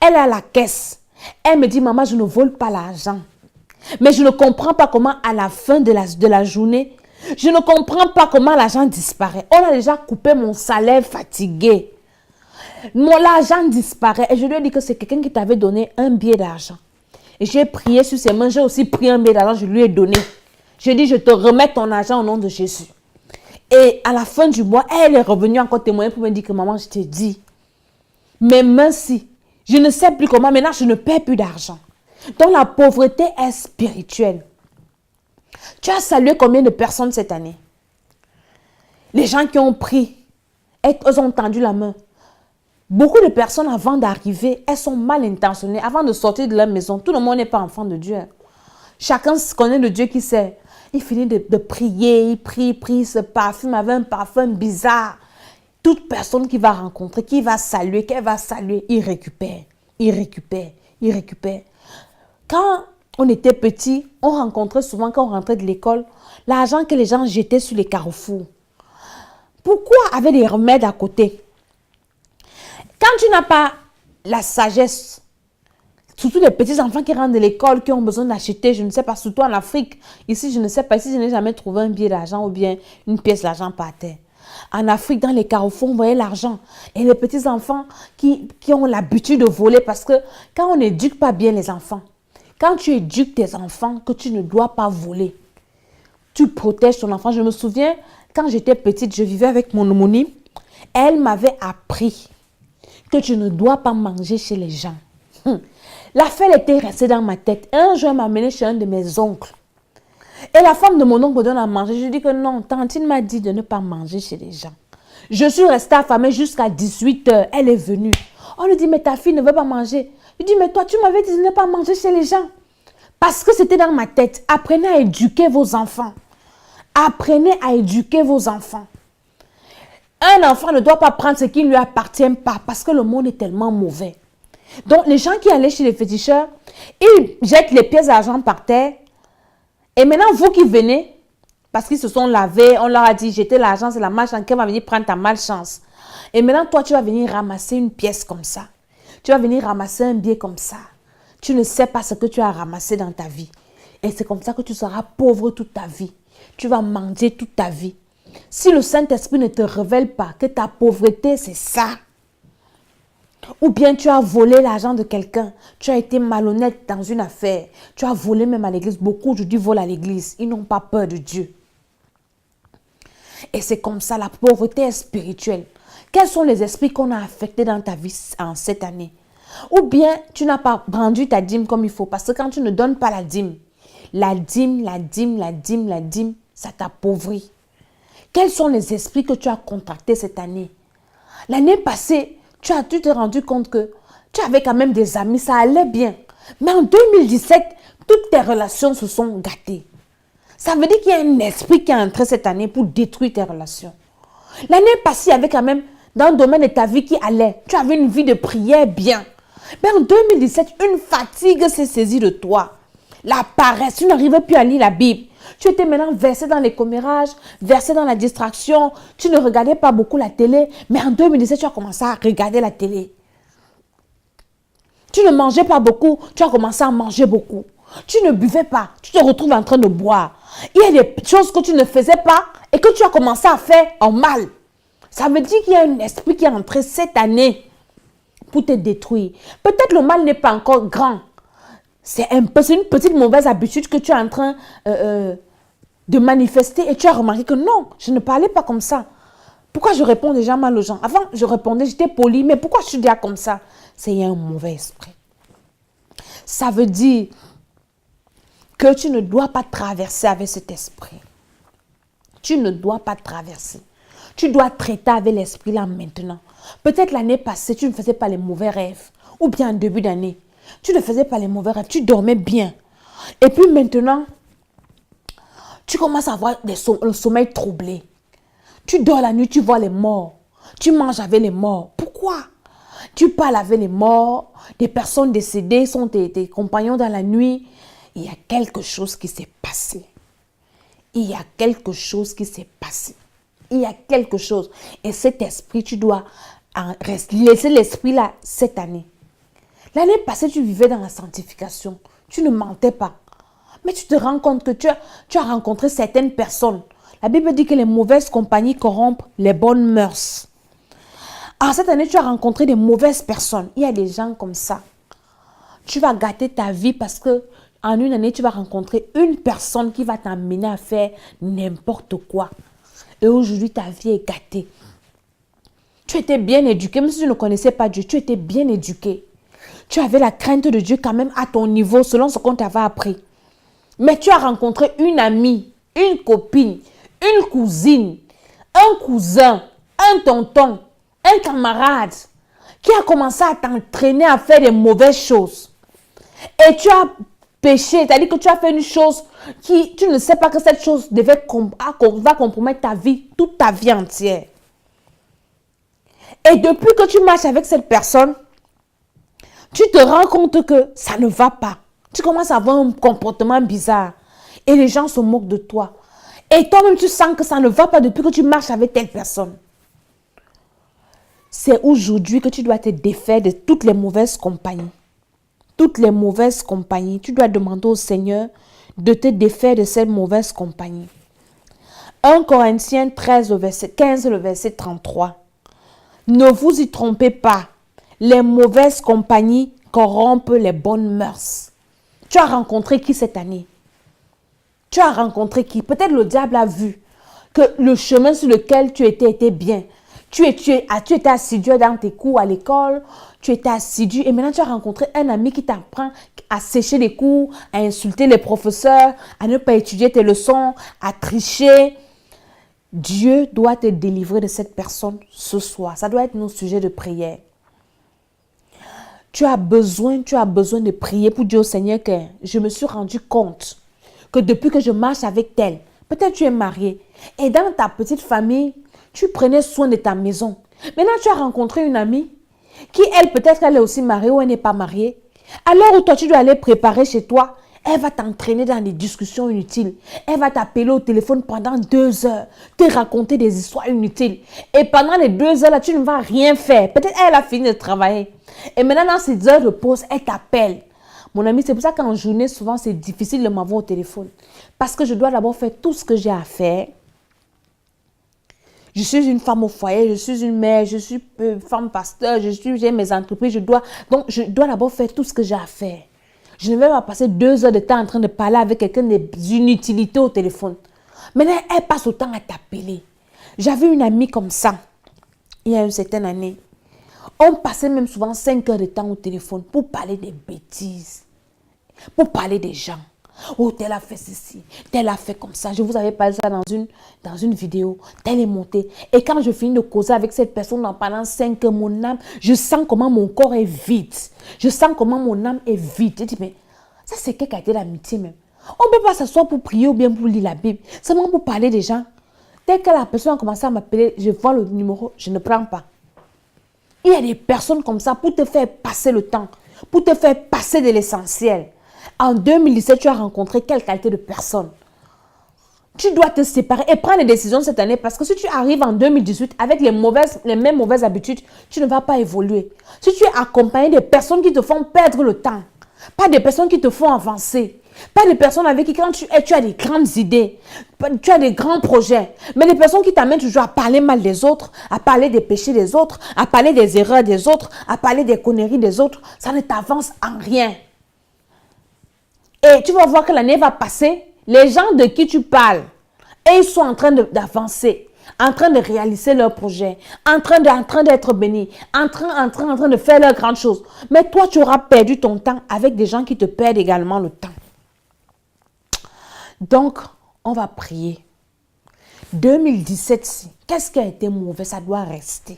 Elle est à la caisse. Elle me dit, maman, je ne vole pas l'argent. Mais je ne comprends pas comment à la fin de la journée, je ne comprends pas comment l'argent disparaît. On a déjà coupé mon salaire fatigué. L'argent disparaît. Et je lui ai dit que c'est quelqu'un qui t'avait donné un billet d'argent. Et j'ai prié sur ses mains. J'ai aussi pris un billet d'argent. Je lui ai donné. Je lui ai dit, je te remets ton argent au nom de Jésus. Et à la fin du mois, elle est revenue encore témoigner pour me dire que maman, je t'ai dit. Mais merci. Je ne sais plus comment. Maintenant, je ne perds plus d'argent. Donc, la pauvreté est spirituelle. Tu as salué combien de personnes cette année? Les gens qui ont pris, elles ont tendu la main. Beaucoup de personnes, avant d'arriver, elles sont mal intentionnées. Avant de sortir de leur maison, tout le monde n'est pas enfant de Dieu. Chacun connaît le Dieu qui sait. Il finit de prier, il prie, ce parfum avait un parfum bizarre. Toute personne qui va rencontrer, qui va saluer, qu'elle va saluer, il récupère. Quand on était petit, on rencontrait souvent, quand on rentrait de l'école, l'argent que les gens jetaient sur les carrefours. Pourquoi avait des remèdes à côté? Quand tu n'as pas la sagesse, surtout les petits enfants qui rentrent de l'école, qui ont besoin d'acheter, je ne sais pas, surtout en Afrique, ici je ne sais pas, ici je n'ai jamais trouvé un billet d'argent ou bien une pièce d'argent par terre. En Afrique, dans les carrefours, on voyait l'argent. Et les petits enfants qui ont l'habitude de voler, parce que quand on n'éduque pas bien les enfants, quand tu éduques tes enfants que tu ne dois pas voler, tu protèges ton enfant. Je me souviens, quand j'étais petite, je vivais avec mon homonyme. Elle m'avait appris que tu ne dois pas manger chez les gens. L'affaire était restée dans ma tête. Un jour, elle m'a amené chez un de mes oncles. Et la femme de mon oncle me donne à manger. Je dis que non, tantine m'a dit de ne pas manger chez les gens. Je suis restée affamée jusqu'à 18 h. Elle est venue. On lui dit, mais ta fille ne veut pas manger. Je dis, mais toi, tu m'avais dit de ne pas manger chez les gens. Parce que c'était dans ma tête. Apprenez à éduquer vos enfants. Apprenez à éduquer vos enfants. Un enfant ne doit pas prendre ce qui ne lui appartient pas parce que le monde est tellement mauvais. Donc, les gens qui allaient chez les féticheurs, ils jettent les pièces d'argent par terre. Et maintenant, vous qui venez, parce qu'ils se sont lavés, on leur a dit, jetez l'argent, c'est la malchance, qui va venir prendre ta malchance. Et maintenant, toi, tu vas venir ramasser une pièce comme ça. Tu vas venir ramasser un billet comme ça. Tu ne sais pas ce que tu as ramassé dans ta vie. Et c'est comme ça que tu seras pauvre toute ta vie. Tu vas mendier toute ta vie. Si le Saint-Esprit ne te révèle pas que ta pauvreté, c'est ça. Ou bien tu as volé l'argent de quelqu'un. Tu as été malhonnête dans une affaire. Tu as volé même à l'église. Beaucoup aujourd'hui volent à l'église. Ils n'ont pas peur de Dieu. Et c'est comme ça, la pauvreté est spirituelle. Quels sont les esprits qu'on a affectés dans ta vie en cette année? Ou bien tu n'as pas rendu ta dîme comme il faut. Parce que quand tu ne donnes pas la dîme, ça t'appauvrit. Quels sont les esprits que tu as contractés cette année? L'année passée, tu t'es rendu compte que tu avais quand même des amis, ça allait bien. Mais en 2017, toutes tes relations se sont gâtées. Ça veut dire qu'il y a un esprit qui est entré cette année pour détruire tes relations. L'année passée, il y avait quand même, dans le domaine de ta vie qui allait, tu avais une vie de prière bien. Mais en 2017, une fatigue s'est saisie de toi. La paresse, tu n'arrivais plus à lire la Bible. Tu étais maintenant versé dans les commérages, versé dans la distraction. Tu ne regardais pas beaucoup la télé. Mais en 2017, tu as commencé à regarder la télé. Tu ne mangeais pas beaucoup. Tu as commencé à manger beaucoup. Tu ne buvais pas. Tu te retrouves en train de boire. Il y a des choses que tu ne faisais pas et que tu as commencé à faire en mal. Ça veut dire qu'il y a un esprit qui est entré cette année pour te détruire. Peut-être le mal n'est pas encore grand. C'est une petite mauvaise habitude que tu es en train de manifester et tu as remarqué que non, je ne parlais pas comme ça. Pourquoi je réponds déjà mal aux gens? Avant, je répondais, j'étais poli, mais pourquoi je suis déjà comme ça? C'est un mauvais esprit. Ça veut dire que tu ne dois pas traverser avec cet esprit. Tu ne dois pas traverser. Tu dois traiter avec l'esprit là maintenant. Peut-être l'année passée, tu ne faisais pas les mauvais rêves. Ou bien en début d'année, tu ne faisais pas les mauvais rêves. Tu dormais bien. Et puis maintenant, tu commences à avoir le sommeil troublé. Tu dors la nuit, tu vois les morts. Tu manges avec les morts. Pourquoi? Tu parles avec les morts. Des personnes décédées sont tes compagnons dans la nuit. Il y a quelque chose qui s'est passé. Il y a quelque chose qui s'est passé. Il y a quelque chose. Et cet esprit, tu dois laisser l'esprit là cette année. L'année passée, tu vivais dans la sanctification. Tu ne mentais pas. Mais tu te rends compte que tu as rencontré certaines personnes. La Bible dit que les mauvaises compagnies corrompent les bonnes mœurs. En cette année, tu as rencontré des mauvaises personnes. Il y a des gens comme ça. Tu vas gâter ta vie parce que en une année, tu vas rencontrer une personne qui va t'amener à faire n'importe quoi. Et aujourd'hui, ta vie est gâtée. Tu étais bien éduqué, même si tu ne connaissais pas Dieu, tu étais bien éduqué. Tu avais la crainte de Dieu quand même à ton niveau, selon ce qu'on t'avait appris. Mais tu as rencontré une amie, une copine, une cousine, un cousin, un tonton, un camarade qui a commencé à t'entraîner à faire des mauvaises choses. Et tu as péché, c'est-à-dire que tu as fait une chose qui, tu ne sais pas que cette chose va compromettre ta vie, toute ta vie entière. Et depuis que tu marches avec cette personne, tu te rends compte que ça ne va pas. Tu commences à avoir un comportement bizarre. Et les gens se moquent de toi. Et toi-même, tu sens que ça ne va pas depuis que tu marches avec telle personne. C'est aujourd'hui que tu dois te défaire de toutes les mauvaises compagnies. Toutes les mauvaises compagnies. Tu dois demander au Seigneur de te défaire de ces mauvaises compagnies. 1 Corinthiens 13, le verset 15, le verset 33. Ne vous y trompez pas. Les mauvaises compagnies corrompent les bonnes mœurs. Tu as rencontré qui cette année? Tu as rencontré qui? Peut-être le diable a vu que le chemin sur lequel tu étais était bien. Tu étais assidu dans tes cours à l'école, tu étais assidu et maintenant tu as rencontré un ami qui t'apprend à sécher les cours, à insulter les professeurs, à ne pas étudier tes leçons, à tricher. Dieu doit te délivrer de cette personne ce soir. Ça doit être notre sujet de prière. Tu as besoin de prier pour dire au Seigneur que je me suis rendu compte que depuis que je marche avec tel, peut-être tu es marié et dans ta petite famille, tu prenais soin de ta maison. Maintenant, tu as rencontré une amie qui, elle, peut-être qu'elle est aussi mariée ou elle n'est pas mariée. À l'heure où toi, tu dois aller préparer chez toi, elle va t'entraîner dans des discussions inutiles. Elle va t'appeler au téléphone pendant 2 heures, te raconter des histoires inutiles. Et pendant les 2 heures là, tu ne vas rien faire. Peut-être elle a fini de travailler. Et maintenant, dans ces heures de pause, elle t'appelle. Mon ami, c'est pour ça qu'en journée, souvent, c'est difficile de m'avoir au téléphone. Parce que je dois d'abord faire tout ce que j'ai à faire. Je suis une femme au foyer, je suis une mère, je suis femme pasteur, j'ai mes entreprises, donc je dois d'abord faire tout ce que j'ai à faire. Je ne vais pas passer 2 heures de temps en train de parler avec quelqu'un d'une utilité au téléphone. Maintenant, elle passe autant à t'appeler. J'avais une amie comme ça, il y a une certaine année. On passait même souvent 5 heures de temps au téléphone pour parler des bêtises, pour parler des gens. Oh, tel a fait ceci, tel a fait comme ça. Je vous avais parlé de ça dans une vidéo. Tel est monté. Et quand je finis de causer avec cette personne pendant 5 heures, mon âme, je sens comment mon corps est vide. Je sens comment mon âme est vide. Je dis, mais ça, c'est quelle qualité d'amitié même. On ne peut pas s'asseoir pour prier ou bien pour lire la Bible. Seulement pour parler des gens. Dès que la personne a commencé à m'appeler, je vois le numéro, je ne prends pas. Il y a des personnes comme ça pour te faire passer le temps, pour te faire passer de l'essentiel. En 2017, tu as rencontré quelle qualité de personne? Tu dois te séparer et prendre des décisions cette année parce que si tu arrives en 2018 avec les mêmes mauvaises habitudes, tu ne vas pas évoluer. Si tu es accompagné de personnes qui te font perdre le temps, pas des personnes qui te font avancer, pas des personnes avec qui quand tu as des grandes idées, tu as des grands projets, mais des personnes qui t'amènent toujours à parler mal des autres, à parler des péchés des autres, à parler des erreurs des autres, à parler des conneries des autres, ça ne t'avance en rien. Et tu vas voir que l'année va passer, les gens de qui tu parles, et ils sont en train d'avancer, en train de réaliser leurs projets, en train d'être bénis, en train de faire leurs grandes choses. Mais toi, tu auras perdu ton temps avec des gens qui te perdent également le temps. Donc, on va prier. 2017, qu'est-ce qui a été mauvais? Ça doit rester.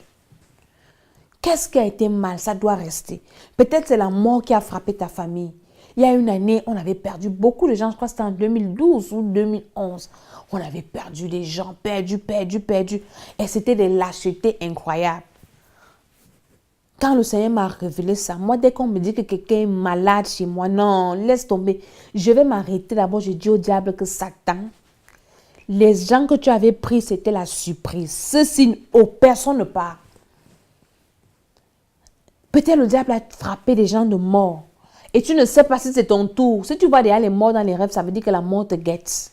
Qu'est-ce qui a été mal? Ça doit rester. Peut-être c'est la mort qui a frappé ta famille. Il y a une année, on avait perdu beaucoup de gens. Je crois que c'était en 2012 ou 2011. On avait perdu des gens, perdu. Et c'était des lâchetés incroyables. Quand le Seigneur m'a révélé ça, moi, dès qu'on me dit que quelqu'un est malade chez moi, non, laisse tomber. Je vais m'arrêter d'abord. Je dis au diable que Satan, les gens que tu avais pris, c'était la surprise. Ceci, personne ne part. Peut-être le diable a frappé des gens de mort. Et tu ne sais pas si c'est ton tour. Si tu vois déjà les morts dans les rêves, ça veut dire que la mort te guette.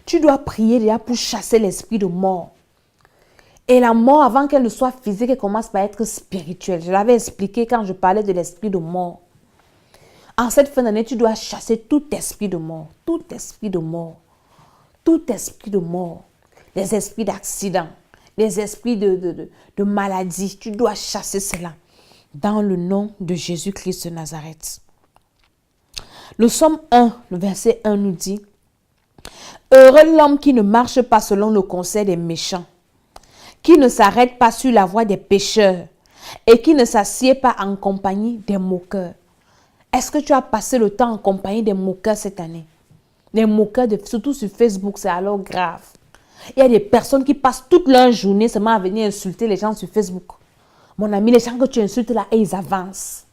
Tu dois prier déjà pour chasser l'esprit de mort. Et la mort, avant qu'elle ne soit physique, elle commence par être spirituelle. Je l'avais expliqué quand je parlais de l'esprit de mort. En cette fin d'année, tu dois chasser tout esprit de mort. Tout esprit de mort. Tout esprit de mort. Les esprits d'accident. Les esprits de maladie. Tu dois chasser cela. Dans le nom de Jésus-Christ de Nazareth. Le psaume 1, le verset 1 nous dit: Heureux l'homme qui ne marche pas selon le conseil des méchants, qui ne s'arrête pas sur la voie des pécheurs et qui ne s'assied pas en compagnie des moqueurs. Est-ce que tu as passé le temps en compagnie des moqueurs cette année? Les moqueurs, surtout sur Facebook, c'est alors grave. Il y a des personnes qui passent toute leur journée seulement à venir insulter les gens sur Facebook. Mon ami, les gens que tu insultes là, et ils avancent.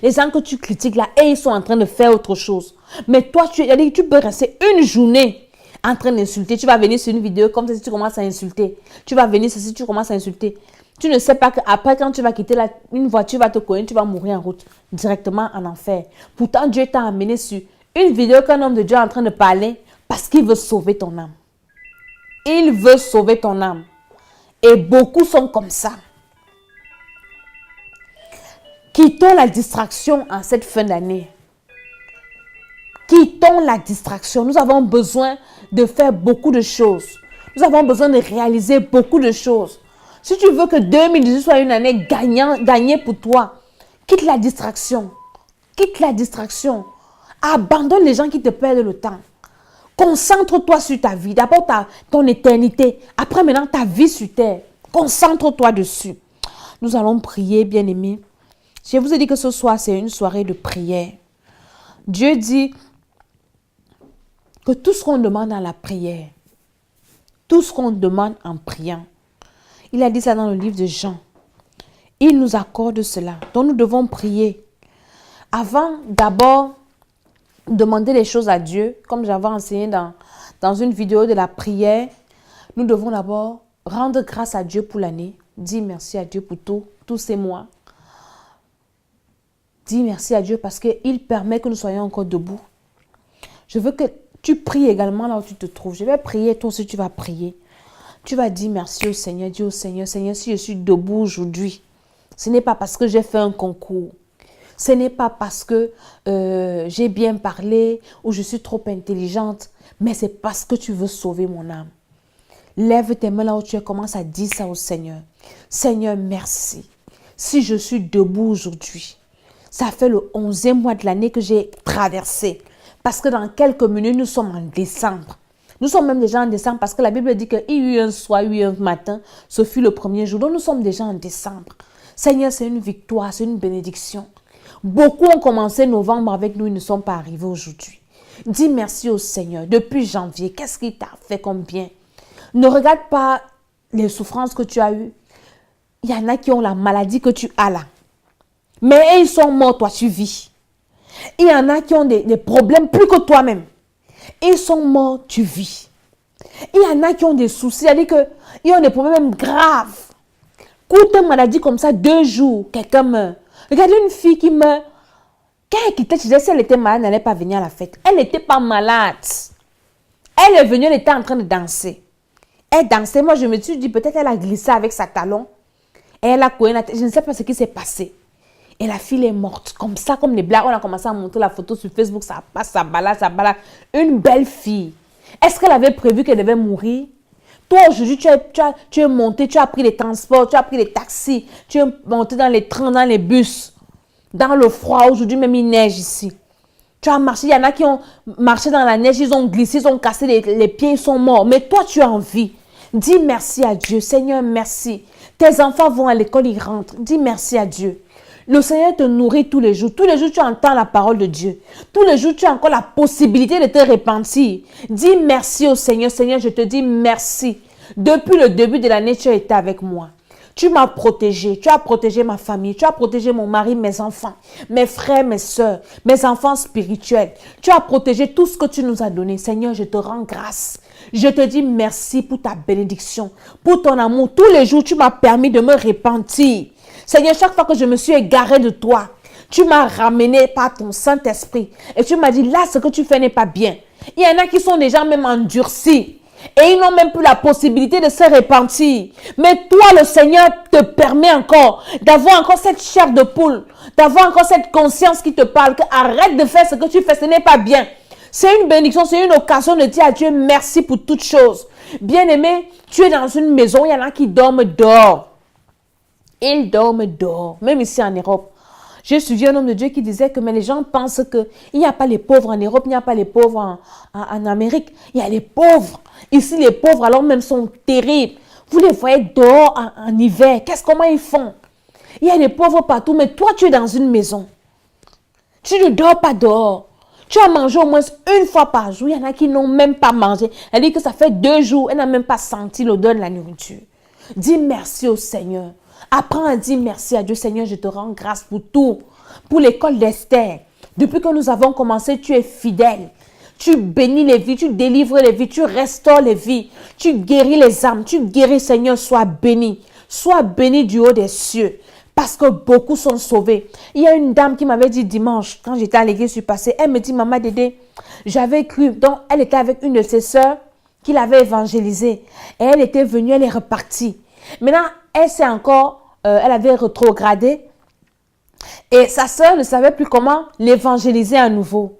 Les gens que tu critiques là, et ils sont en train de faire autre chose. Mais toi, tu peux rester une journée en train d'insulter. Tu vas venir sur une vidéo comme ça, si tu commences à insulter. Tu vas venir si tu commences à insulter. Tu ne sais pas qu'après, quand tu vas quitter une voiture va te cogner, tu vas mourir en route, directement en enfer. Pourtant, Dieu t'a amené sur une vidéo qu'un homme de Dieu est en train de parler parce qu'il veut sauver ton âme. Il veut sauver ton âme. Et beaucoup sont comme ça. Quittons la distraction en cette fin d'année. Quittons la distraction. Nous avons besoin de faire beaucoup de choses. Nous avons besoin de réaliser beaucoup de choses. Si tu veux que 2018 soit une année gagnée pour toi, quitte la distraction. Quitte la distraction. Abandonne les gens qui te perdent le temps. Concentre-toi sur ta vie. D'abord ton éternité. Après maintenant ta vie sur terre. Concentre-toi dessus. Nous allons prier, bien-aimés. Je vous ai dit que ce soir, c'est une soirée de prière. Dieu dit que tout ce qu'on demande dans la prière, tout ce qu'on demande en priant, il a dit ça dans le livre de Jean. Il nous accorde cela. Donc nous devons prier. Avant d'abord demander les choses à Dieu, comme j'avais enseigné dans une vidéo de la prière, nous devons d'abord rendre grâce à Dieu pour l'année. Dire merci à Dieu pour tous ces mois. Dis merci à Dieu parce qu'il permet que nous soyons encore debout. Je veux que tu pries également là où tu te trouves. Je vais prier, toi aussi tu vas prier. Tu vas dire merci au Seigneur, dis au Seigneur, Seigneur, si je suis debout aujourd'hui, ce n'est pas parce que j'ai fait un concours. Ce n'est pas parce que j'ai bien parlé ou je suis trop intelligente, mais c'est parce que tu veux sauver mon âme. Lève tes mains là où tu es, commence à dire ça au Seigneur. Seigneur, merci. Si je suis debout aujourd'hui, ça fait le 11e mois de l'année que j'ai traversé. Parce que dans quelques minutes, nous sommes en décembre. Nous sommes même déjà en décembre parce que la Bible dit qu'il y a eu un soir, il y a eu un matin. Ce fut le premier jour. Donc nous sommes déjà en décembre. Seigneur, c'est une victoire, c'est une bénédiction. Beaucoup ont commencé novembre avec nous, ils ne sont pas arrivés aujourd'hui. Dis merci au Seigneur. Depuis janvier, qu'est-ce qu'il t'a fait comme bien? Ne regarde pas les souffrances que tu as eues. Il y en a qui ont la maladie que tu as là. Mais ils sont morts, toi tu vis. Il y en a qui ont des problèmes plus que toi-même. Ils sont morts, tu vis. Il y en a qui ont des soucis, c'est-à-dire qu'ils ont des problèmes graves. Courte maladie comme ça, 2 jours, quelqu'un meurt. Regardez une fille qui meurt. Quand elle quittait, je disais, si elle était malade, elle n'allait pas venir à la fête. Elle n'était pas malade. Elle est venue, elle était en train de danser. Elle dansait. Moi, je me suis dit, peut-être elle a glissé avec sa talon. Et elle a couru la tête. Je ne sais pas ce qui s'est passé. Et la fille est morte. Comme ça, comme les blagues. On a commencé à montrer la photo sur Facebook. Ça passe, ça balade, ça balade. Une belle fille. Est-ce qu'elle avait prévu qu'elle devait mourir? Toi, aujourd'hui, tu es monté, tu as pris les transports, tu as pris les taxis, tu es monté dans les trains, dans les bus, dans le froid. Aujourd'hui, même il neige ici. Tu as marché, il y en a qui ont marché dans la neige, ils ont glissé, ils ont cassé les pieds, ils sont morts. Mais toi, tu as envie. Dis merci à Dieu. Seigneur, merci. Tes enfants vont à l'école, ils rentrent. Dis merci à Dieu. Le Seigneur te nourrit tous les jours. Tous les jours, tu entends la parole de Dieu. Tous les jours, tu as encore la possibilité de te repentir. Dis merci au Seigneur. Seigneur, je te dis merci. Depuis le début de l'année, tu as été avec moi. Tu m'as protégé. Tu as protégé ma famille. Tu as protégé mon mari, mes enfants, mes frères, mes soeurs, mes enfants spirituels. Tu as protégé tout ce que tu nous as donné. Seigneur, je te rends grâce. Je te dis merci pour ta bénédiction, pour ton amour. Tous les jours, tu m'as permis de me repentir. Seigneur, chaque fois que je me suis égarée de toi, tu m'as ramené par ton Saint-Esprit. Et tu m'as dit, là, ce que tu fais n'est pas bien. Il y en a qui sont déjà même endurcis. Et ils n'ont même plus la possibilité de se repentir. Mais toi, le Seigneur te permet encore d'avoir encore cette chair de poule, d'avoir encore cette conscience qui te parle, que arrête de faire ce que tu fais, ce n'est pas bien. C'est une bénédiction, c'est une occasion de dire à Dieu merci pour toutes choses. Bien-aimé, tu es dans une maison, il y en a qui dorment dehors. Ils dorment dehors, même ici en Europe. J'ai suivi un homme de Dieu qui disait que mais les gens pensent qu'il n'y a pas les pauvres en Europe, il n'y a pas les pauvres en Amérique. Il y a les pauvres. Ici, les pauvres, alors même, sont terribles. Vous les voyez dehors en hiver. Comment ils font? Il y a des pauvres partout, mais toi, tu es dans une maison. Tu ne dors pas dehors. Tu as mangé au moins une fois par jour. Il y en a qui n'ont même pas mangé. Elle dit que ça fait 2 jours. Elle n'a même pas senti l'odeur de la nourriture. Dis merci au Seigneur. Apprends à dire merci à Dieu. Seigneur, je te rends grâce pour tout. Pour l'école d'Esther. Depuis que nous avons commencé, tu es fidèle. Tu bénis les vies, tu délivres les vies, tu restaures les vies. Tu guéris les âmes. Tu guéris, Seigneur, sois béni. Sois béni du haut des cieux. Parce que beaucoup sont sauvés. Il y a une dame qui m'avait dit dimanche, quand j'étais à l'église, je suis passée. Elle me dit, Maman Dédé, j'avais cru. Donc, elle était avec une de ses sœurs qui l'avait évangélisée. Et elle était venue, elle est repartie. Maintenant, elle avait rétrogradé et sa sœur ne savait plus comment l'évangéliser à nouveau.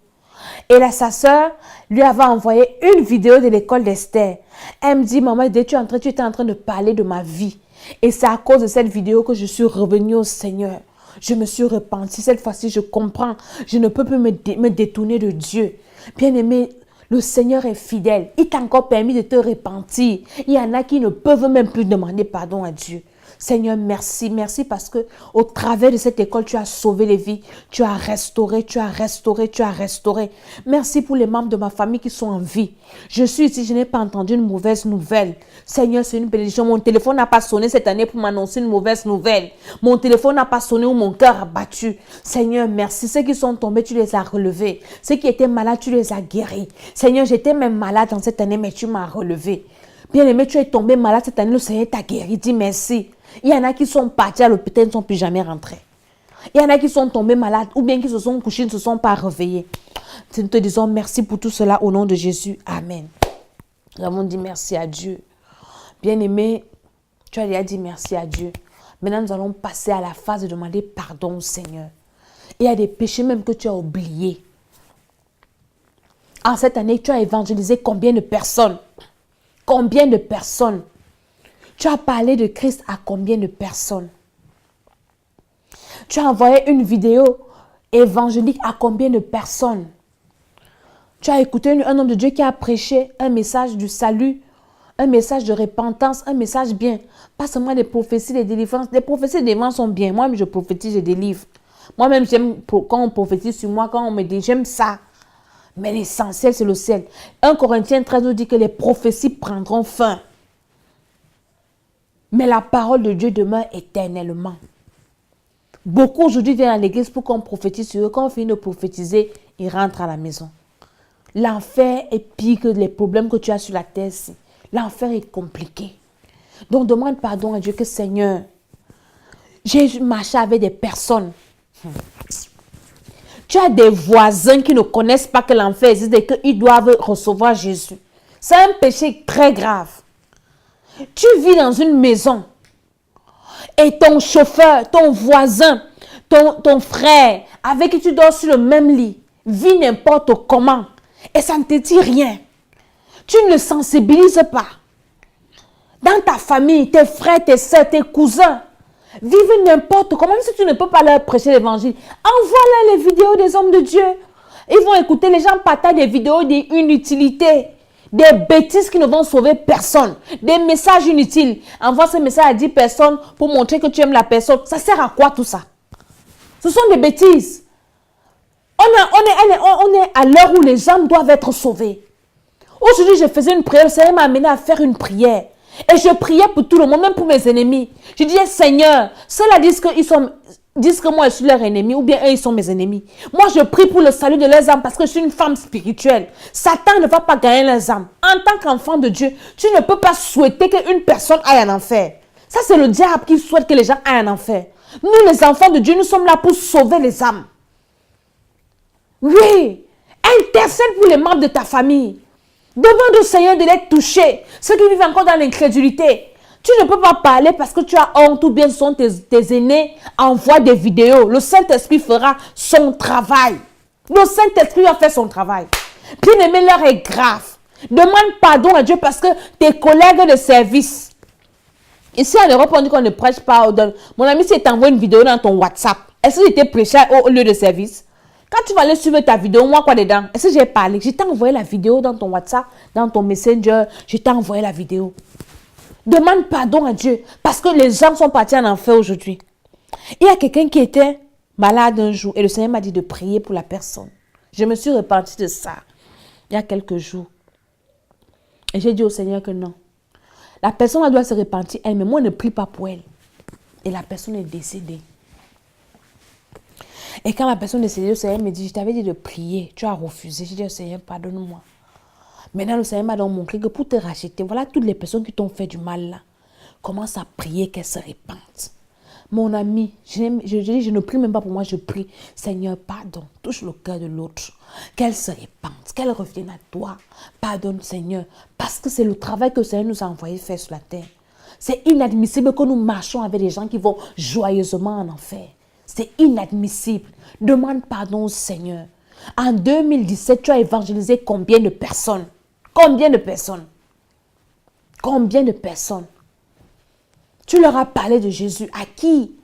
Et là, sa sœur lui avait envoyé une vidéo de l'école d'Esther. Elle me dit, Maman, tu étais en train de parler de ma vie. Et c'est à cause de cette vidéo que je suis revenue au Seigneur. Je me suis repentie. Cette fois-ci, je comprends. Je ne peux plus me détourner de Dieu. Bien-aimé, le Seigneur est fidèle. Il t'a encore permis de te repentir. Il y en a qui ne peuvent même plus demander pardon à Dieu. Seigneur, merci. Merci parce que au travers de cette école, tu as sauvé les vies. Tu as restauré, tu as restauré, tu as restauré. Merci pour les membres de ma famille qui sont en vie. Je suis ici, je n'ai pas entendu une mauvaise nouvelle. Seigneur, c'est une bénédiction. Mon téléphone n'a pas sonné cette année pour m'annoncer une mauvaise nouvelle. Mon téléphone n'a pas sonné ou mon cœur a battu. Seigneur, merci. Ceux qui sont tombés, tu les as relevés. Ceux qui étaient malades, tu les as guéris. Seigneur, j'étais même malade dans cette année, mais tu m'as relevé. Bien-aimé, tu es tombé malade cette année, le Seigneur t'a guéri. Dis merci. Il y en a qui sont partis à l'hôpital, ils ne sont plus jamais rentrés. Il y en a qui sont tombés malades ou bien qui se sont couchés, ne se sont pas réveillés. Nous te disons merci pour tout cela au nom de Jésus. Amen. Nous avons dit merci à Dieu. Bien-aimé, tu as déjà dit merci à Dieu. Maintenant, nous allons passer à la phase de demander pardon au Seigneur. Il y a des péchés même que tu as oubliés. En cette année, tu as évangélisé combien de personnes? Combien de personnes? Tu as parlé de Christ à combien de personnes? Tu as envoyé une vidéo évangélique à combien de personnes? Tu as écouté un homme de Dieu qui a prêché un message du salut, un message de repentance, un message bien. Pas seulement des prophéties, des délivrances. Les prophéties et délivrances sont bien. Moi-même, je prophétise, je délivre. Moi-même, j'aime quand on prophétise sur moi, quand on me dit, j'aime ça. Mais l'essentiel, c'est le ciel. 1 Corinthiens 13 nous dit que les prophéties prendront fin. Mais la parole de Dieu demeure éternellement. Beaucoup aujourd'hui viennent à l'église pour qu'on prophétise sur eux. Quand on finit de prophétiser, ils rentrent à la maison. L'enfer est pire que les problèmes que tu as sur la terre. L'enfer est compliqué. Donc demande pardon à Dieu que Seigneur, j'ai marché avec des personnes. Tu as des voisins qui ne connaissent pas que l'enfer existe et qu'ils doivent recevoir Jésus. C'est un péché très grave. Tu vis dans une maison et ton chauffeur, ton voisin, ton frère, avec qui tu dors sur le même lit, vit n'importe comment et ça ne te dit rien. Tu ne le sensibilises pas. Dans ta famille, tes frères, tes soeurs, tes cousins vivent n'importe comment. Même si tu ne peux pas leur prêcher l'évangile, envoie-leur les vidéos des hommes de Dieu. Ils vont écouter, les gens partagent des vidéos d'inutilité, des bêtises qui ne vont sauver personne, des messages inutiles. Envoie ce message à 10 personnes pour montrer que tu aimes la personne. Ça sert à quoi tout ça? Ce sont des bêtises. On est à l'heure où les âmes doivent être sauvées. Aujourd'hui, je faisais une prière. Le Seigneur m'a amené à faire une prière. Et je priais pour tout le monde, même pour mes ennemis. Je disais, Seigneur, ceux-là disent que moi je suis leur ennemi, ou bien eux ils sont mes ennemis. Moi je prie pour le salut de leurs âmes parce que je suis une femme spirituelle. Satan ne va pas gagner leurs âmes. En tant qu'enfant de Dieu, tu ne peux pas souhaiter qu'une personne aille en enfer. Ça c'est le diable qui souhaite que les gens aillent en enfer. Nous les enfants de Dieu, nous sommes là pour sauver les âmes. Oui, intercède pour les membres de ta famille. Demande au Seigneur de les toucher. Ceux qui vivent encore dans l'incrédulité. Tu ne peux pas parler parce que tu as honte ou bien sont tes aînés envoient des vidéos. Le Saint-Esprit fera son travail. Le Saint-Esprit va faire son travail. Bien-aimé, l'heure est grave. Demande pardon à Dieu parce que tes collègues de service. Ici en Europe, on dit qu'on ne prêche pas. Mon ami, si tu envoie une vidéo dans ton WhatsApp, est-ce que j'étais prêché au lieu de service? Quand tu vas aller suivre ta vidéo, moi quoi dedans? Est-ce que j'ai parlé? Je t'ai envoyé la vidéo dans ton WhatsApp, dans ton Messenger. Je t'ai envoyé la vidéo. Demande pardon à Dieu parce que les gens sont partis en enfer aujourd'hui. Il y a quelqu'un qui était malade un jour et le Seigneur m'a dit de prier pour la personne. Je me suis repentie de ça il y a quelques jours. Et j'ai dit au Seigneur que non. La personne elle doit se repentir elle, mais moi ne prie pas pour elle. Et la personne est décédée. Et quand la personne est décédée, le Seigneur me dit, je t'avais dit de prier, tu as refusé. J'ai dit au Seigneur, pardonne-moi. Maintenant, le Seigneur m'a donc montré que pour te racheter, voilà toutes les personnes qui t'ont fait du mal là. Commence à prier qu'elles se repentent. Mon ami, je ne prie même pas pour moi, je prie. Seigneur, pardon, touche le cœur de l'autre. Qu'elle se repente, qu'elle revienne à toi. Pardonne, Seigneur, parce que c'est le travail que le Seigneur nous a envoyé faire sur la terre. C'est inadmissible que nous marchons avec des gens qui vont joyeusement en enfer. C'est inadmissible. Demande pardon au Seigneur. En 2017, tu as évangélisé combien de personnes? Combien de personnes? Combien de personnes? Tu leur as parlé de Jésus. À qui?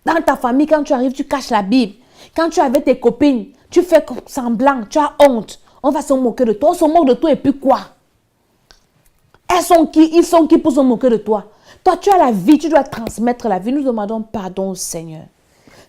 Dans ta famille, quand tu arrives, tu caches la Bible. Quand tu es avec tes copines, tu fais semblant, tu as honte. On va se moquer de toi. On se moque de toi et puis quoi? Elles sont qui? Ils sont qui pour se moquer de toi? Toi, tu as la vie, tu dois transmettre la vie. Nous demandons pardon au Seigneur.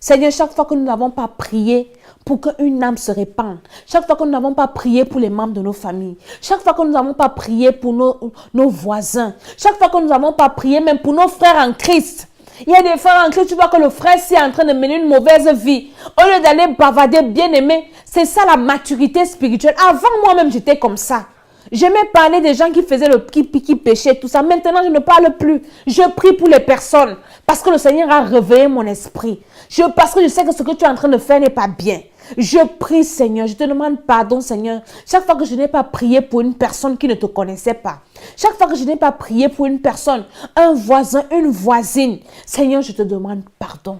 Seigneur, chaque fois que nous n'avons pas prié pour qu'une âme se répande, chaque fois que nous n'avons pas prié pour les membres de nos familles, chaque fois que nous n'avons pas prié pour nos voisins, chaque fois que nous n'avons pas prié même pour nos frères en Christ. Il y a des frères en Christ, tu vois que le frère est en train de mener une mauvaise vie. Au lieu d'aller bavader bien aimé, c'est ça la maturité spirituelle. Avant moi-même, j'étais comme ça. J'aimais parler des gens qui faisaient qui péchaient, tout ça. Maintenant, je ne parle plus. Je prie pour les personnes parce que le Seigneur a réveillé mon esprit. Parce que je sais que ce que tu es en train de faire n'est pas bien. Je prie, Seigneur, je te demande pardon, Seigneur. Chaque fois que je n'ai pas prié pour une personne qui ne te connaissait pas, chaque fois que je n'ai pas prié pour une personne, un voisin, une voisine, Seigneur, je te demande pardon.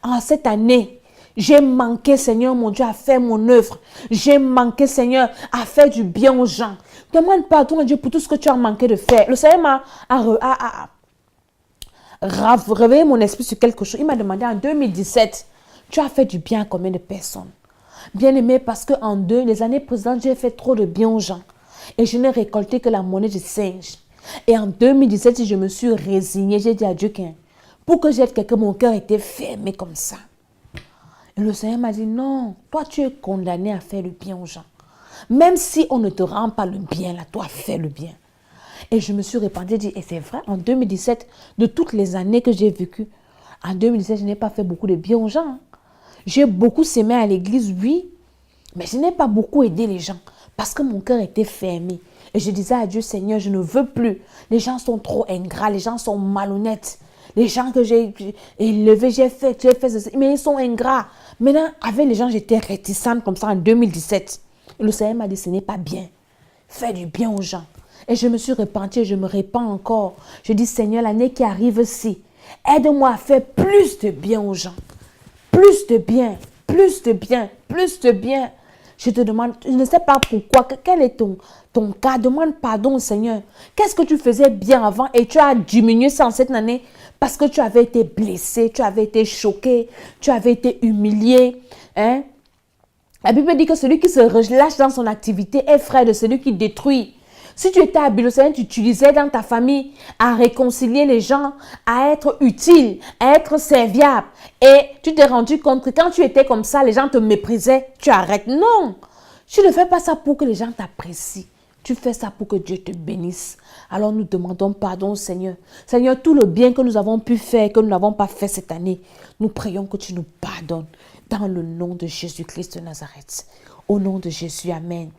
En cette année, j'ai manqué, Seigneur, mon Dieu, à faire mon œuvre. J'ai manqué, Seigneur, à faire du bien aux gens. Demande pardon à Dieu pour tout ce que tu as manqué de faire. Le Seigneur m'a réveillé mon esprit sur quelque chose. Il m'a demandé en 2017, tu as fait du bien à combien de personnes? Bien aimé, parce que les années précédentes, j'ai fait trop de bien aux gens. Et je n'ai récolté que la monnaie du singe. Et en 2017, je me suis résignée. J'ai dit à Dieu que pour que j'aide quelqu'un, mon cœur était fermé comme ça. Et le Seigneur m'a dit, non, toi tu es condamné à faire le bien aux gens. Même si on ne te rend pas le bien, là, toi fais le bien. Et je me suis répandue, dit, et c'est vrai, en 2017, de toutes les années que j'ai vécues, en 2017, je n'ai pas fait beaucoup de bien aux gens. J'ai beaucoup sémé à l'église, oui, mais je n'ai pas beaucoup aidé les gens parce que mon cœur était fermé. Et je disais à Dieu, Seigneur, je ne veux plus. Les gens sont trop ingrats, les gens sont malhonnêtes. Les gens que j'ai élevés, j'ai fait ceci, mais ils sont ingrats. Maintenant, avec les gens, j'étais réticente comme ça en 2017. Et le Seigneur m'a dit, ce n'est pas bien. Fais du bien aux gens. Et je me suis repentie et je me répands encore. Je dis, Seigneur, l'année qui arrive ci, aide-moi à faire plus de bien aux gens. Plus de bien, plus de bien, plus de bien. Je te demande, je ne sais pas pourquoi, quel est ton cas. Demande pardon au Seigneur. Qu'est-ce que tu faisais bien avant et tu as diminué ça en cette année parce que tu avais été blessé, tu avais été choqué, tu avais été humilié. Hein? La Bible dit que celui qui se relâche dans son activité est frère de celui qui détruit. Si tu étais habile, tu utilisais dans ta famille à réconcilier les gens, à être utile, à être serviable. Et tu t'es rendu compte que quand tu étais comme ça, les gens te méprisaient, tu arrêtes. Non, tu ne fais pas ça pour que les gens t'apprécient. Tu fais ça pour que Dieu te bénisse. Alors nous demandons pardon au Seigneur. Seigneur, tout le bien que nous avons pu faire, que nous n'avons pas fait cette année, nous prions que tu nous pardonnes. Dans le nom de Jésus-Christ de Nazareth. Au nom de Jésus, Amen.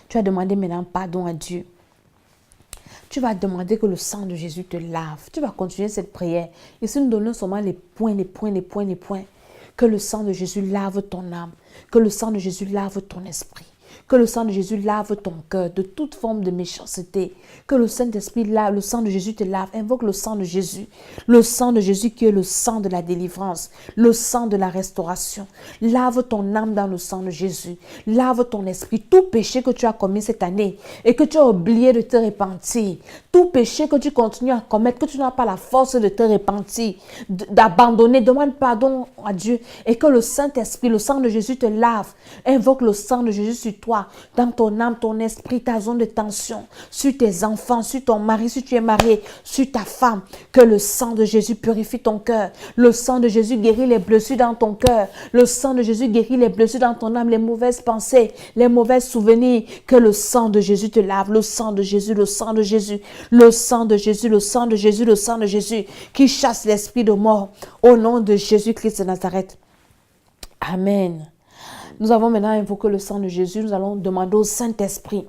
Tu as demandé maintenant pardon à Dieu. Tu vas demander que le sang de Jésus te lave. Tu vas continuer cette prière. Et si nous donnons seulement les points. Que le sang de Jésus lave ton âme. Que le sang de Jésus lave ton esprit. Que le sang de Jésus lave ton cœur de toute forme de méchanceté. Que le Saint-Esprit lave, le sang de Jésus te lave. Invoque le sang de Jésus. Le sang de Jésus qui est le sang de la délivrance. Le sang de la restauration. Lave ton âme dans le sang de Jésus. Lave ton esprit. Tout péché que tu as commis cette année et que tu as oublié de te repentir. Tout péché que tu continues à commettre, que tu n'as pas la force de te repentir, d'abandonner. Demande pardon à Dieu et que le Saint-Esprit, le sang de Jésus te lave. Invoque le sang de Jésus sur toi, dans ton âme, ton esprit, ta zone de tension, sur tes enfants, sur ton mari, si tu es marié, sur ta femme. Que le sang de Jésus purifie ton cœur. Le sang de Jésus guérit les blessures dans ton cœur. Le sang de Jésus guérit les blessures dans ton âme, les mauvaises pensées, les mauvais souvenirs. Que le sang de Jésus te lave. Le sang de Jésus, le sang de Jésus, le sang de Jésus, le sang de Jésus, le sang de Jésus, qui chasse l'esprit de mort. Au nom de Jésus-Christ de Nazareth. Amen. Nous avons maintenant invoqué le sang de Jésus. Nous allons demander au Saint-Esprit.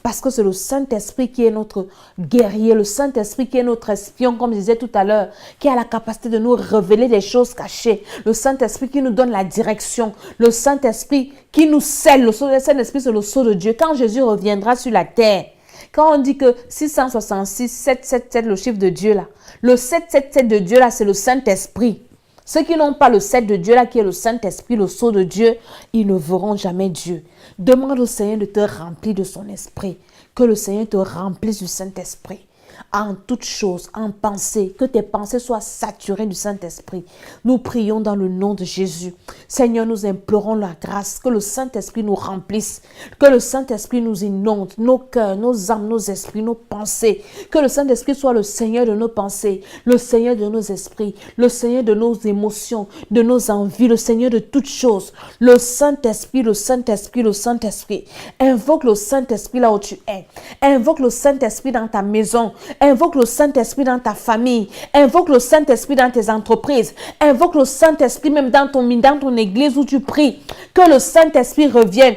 Parce que c'est le Saint-Esprit qui est notre guerrier. Le Saint-Esprit qui est notre espion, comme je disais tout à l'heure. Qui a la capacité de nous révéler des choses cachées. Le Saint-Esprit qui nous donne la direction. Le Saint-Esprit qui nous scelle. Le Saint-Esprit, c'est le sceau de Dieu. Quand Jésus reviendra sur la terre. Quand on dit que 666, 777, le chiffre de Dieu là. Le 777 de Dieu là, c'est le Saint-Esprit. Ceux qui n'ont pas le 7 de Dieu là, qui est le Saint-Esprit, le sceau de Dieu, ils ne verront jamais Dieu. Demande au Seigneur de te remplir de son esprit. Que le Seigneur te remplisse du Saint-Esprit. En toutes choses, en pensée, que tes pensées soient saturées du Saint-Esprit. Nous prions dans le nom de Jésus. Seigneur, nous implorons la grâce, que le Saint-Esprit nous remplisse, que le Saint-Esprit nous inonde, nos cœurs, nos âmes, nos esprits, nos pensées. Que le Saint-Esprit soit le Seigneur de nos pensées, le Seigneur de nos esprits, le Seigneur de nos émotions, de nos envies, le Seigneur de toutes choses. Le Saint-Esprit, le Saint-Esprit, le Saint-Esprit. Invoque le Saint-Esprit là où tu es. Invoque le Saint-Esprit dans ta maison. Invoque le Saint-Esprit dans ta famille. Invoque le Saint-Esprit dans tes entreprises. Invoque le Saint-Esprit même dans ton église où tu pries. Que le Saint-Esprit revienne.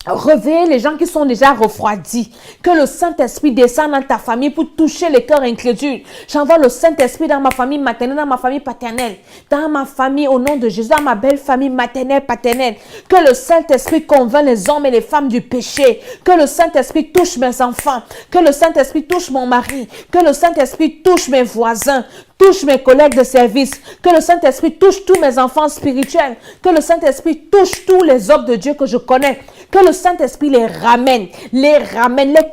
Réveiller les gens qui sont déjà refroidis. Que le Saint-Esprit descende dans ta famille pour toucher les cœurs incrédules. J'envoie le Saint-Esprit dans ma famille maternelle, dans ma famille paternelle, dans ma famille au nom de Jésus, dans ma belle famille maternelle, paternelle. Que le Saint-Esprit convainc les hommes et les femmes du péché. Que le Saint-Esprit touche mes enfants. Que le Saint-Esprit touche mon mari. Que le Saint-Esprit touche mes voisins. Touche mes collègues de service. Que le Saint-Esprit touche tous mes enfants spirituels. Que le Saint-Esprit touche tous les hommes de Dieu que je connais. Que le Saint-Esprit les ramène, les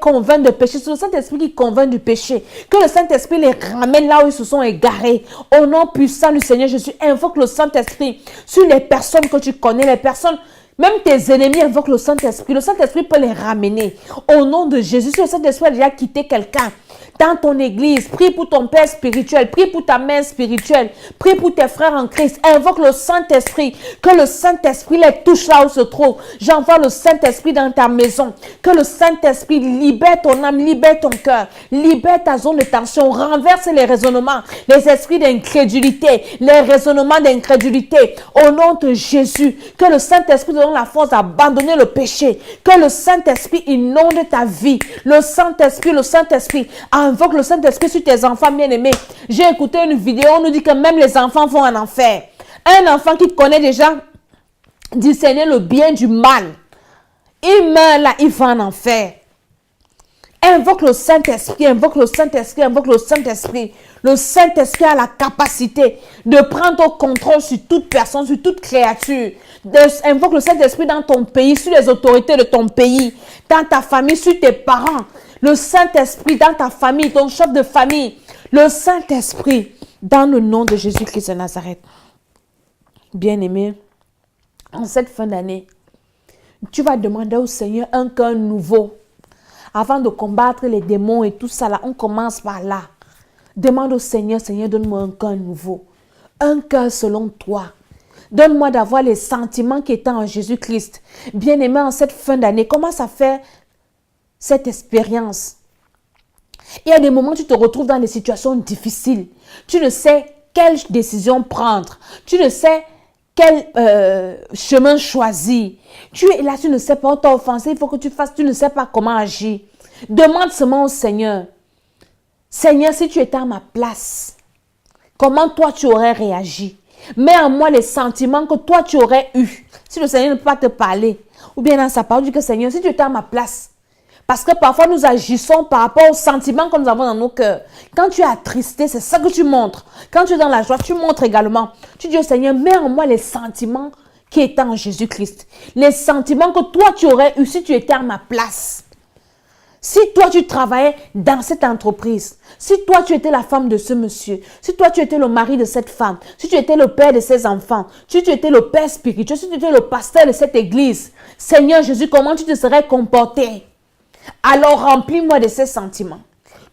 convainc de péché. C'est le Saint-Esprit qui convainc du péché. Que le Saint-Esprit les ramène là où ils se sont égarés. Au nom puissant du Seigneur Jésus, invoque le Saint-Esprit sur les personnes que tu connais, les personnes. Même tes ennemis invoquent le Saint-Esprit. Le Saint-Esprit peut les ramener. Au nom de Jésus, si le Saint-Esprit a déjà quitté quelqu'un dans ton église, prie pour ton père spirituel, prie pour ta mère spirituelle, prie pour tes frères en Christ. Invoque le Saint-Esprit. Que le Saint-Esprit les touche là où se trouve. J'envoie le Saint-Esprit dans ta maison. Que le Saint-Esprit libère ton âme, libère ton cœur, libère ta zone de tension, renverse les raisonnements, les esprits d'incrédulité, les raisonnements d'incrédulité. Au nom de Jésus, que le Saint-Esprit te donne la force d'abandonner le péché. Que le Saint-Esprit inonde ta vie. Le Saint-Esprit, invoque le Saint-Esprit sur tes enfants bien-aimés. J'ai écouté une vidéo, on nous dit que même les enfants vont en enfer. Un enfant qui connaît déjà discerner le bien du mal, il meurt là, il va en enfer. Invoque le Saint-Esprit, invoque le Saint-Esprit, invoque le Saint-Esprit. Le Saint-Esprit a la capacité de prendre au contrôle sur toute personne, sur toute créature. Invoque le Saint-Esprit dans ton pays, sur les autorités de ton pays, dans ta famille, sur tes parents. Le Saint-Esprit dans ta famille, ton chef de famille. Le Saint-Esprit dans le nom de Jésus-Christ de Nazareth. Bien-aimé, en cette fin d'année, tu vas demander au Seigneur un cœur nouveau. Avant de combattre les démons et tout ça là, on commence par là. Demande au Seigneur, Seigneur, donne-moi un cœur nouveau. Un cœur selon toi. Donne-moi d'avoir les sentiments qui étaient en Jésus-Christ. Bien-aimé, en cette fin d'année, commence à faire cette expérience. Il y a des moments où tu te retrouves dans des situations difficiles. Tu ne sais quelle décision prendre. Tu ne sais quel chemin choisir. Tu es là, tu ne sais pas, on t'a offensé, il faut que tu fasses, tu ne sais pas comment agir. Demande seulement au Seigneur. Seigneur, si tu étais à ma place, comment toi tu aurais réagi? Mets en moi les sentiments que toi tu aurais eu. Si le Seigneur ne peut pas te parler, ou bien dans sa parole, dit que Seigneur, si tu étais à ma place, parce que parfois nous agissons par rapport aux sentiments que nous avons dans nos cœurs. Quand tu es attristé, c'est ça que tu montres. Quand tu es dans la joie, tu montres également. Tu dis au Seigneur, mets en moi les sentiments qui étaient en Jésus-Christ. Les sentiments que toi tu aurais eu si tu étais à ma place. Si toi tu travaillais dans cette entreprise, si toi tu étais la femme de ce monsieur, si toi tu étais le mari de cette femme, si tu étais le père de ses enfants, si tu étais le père spirituel, si tu étais le pasteur de cette église, Seigneur Jésus, comment tu te serais comporté? Alors remplis-moi de ces sentiments.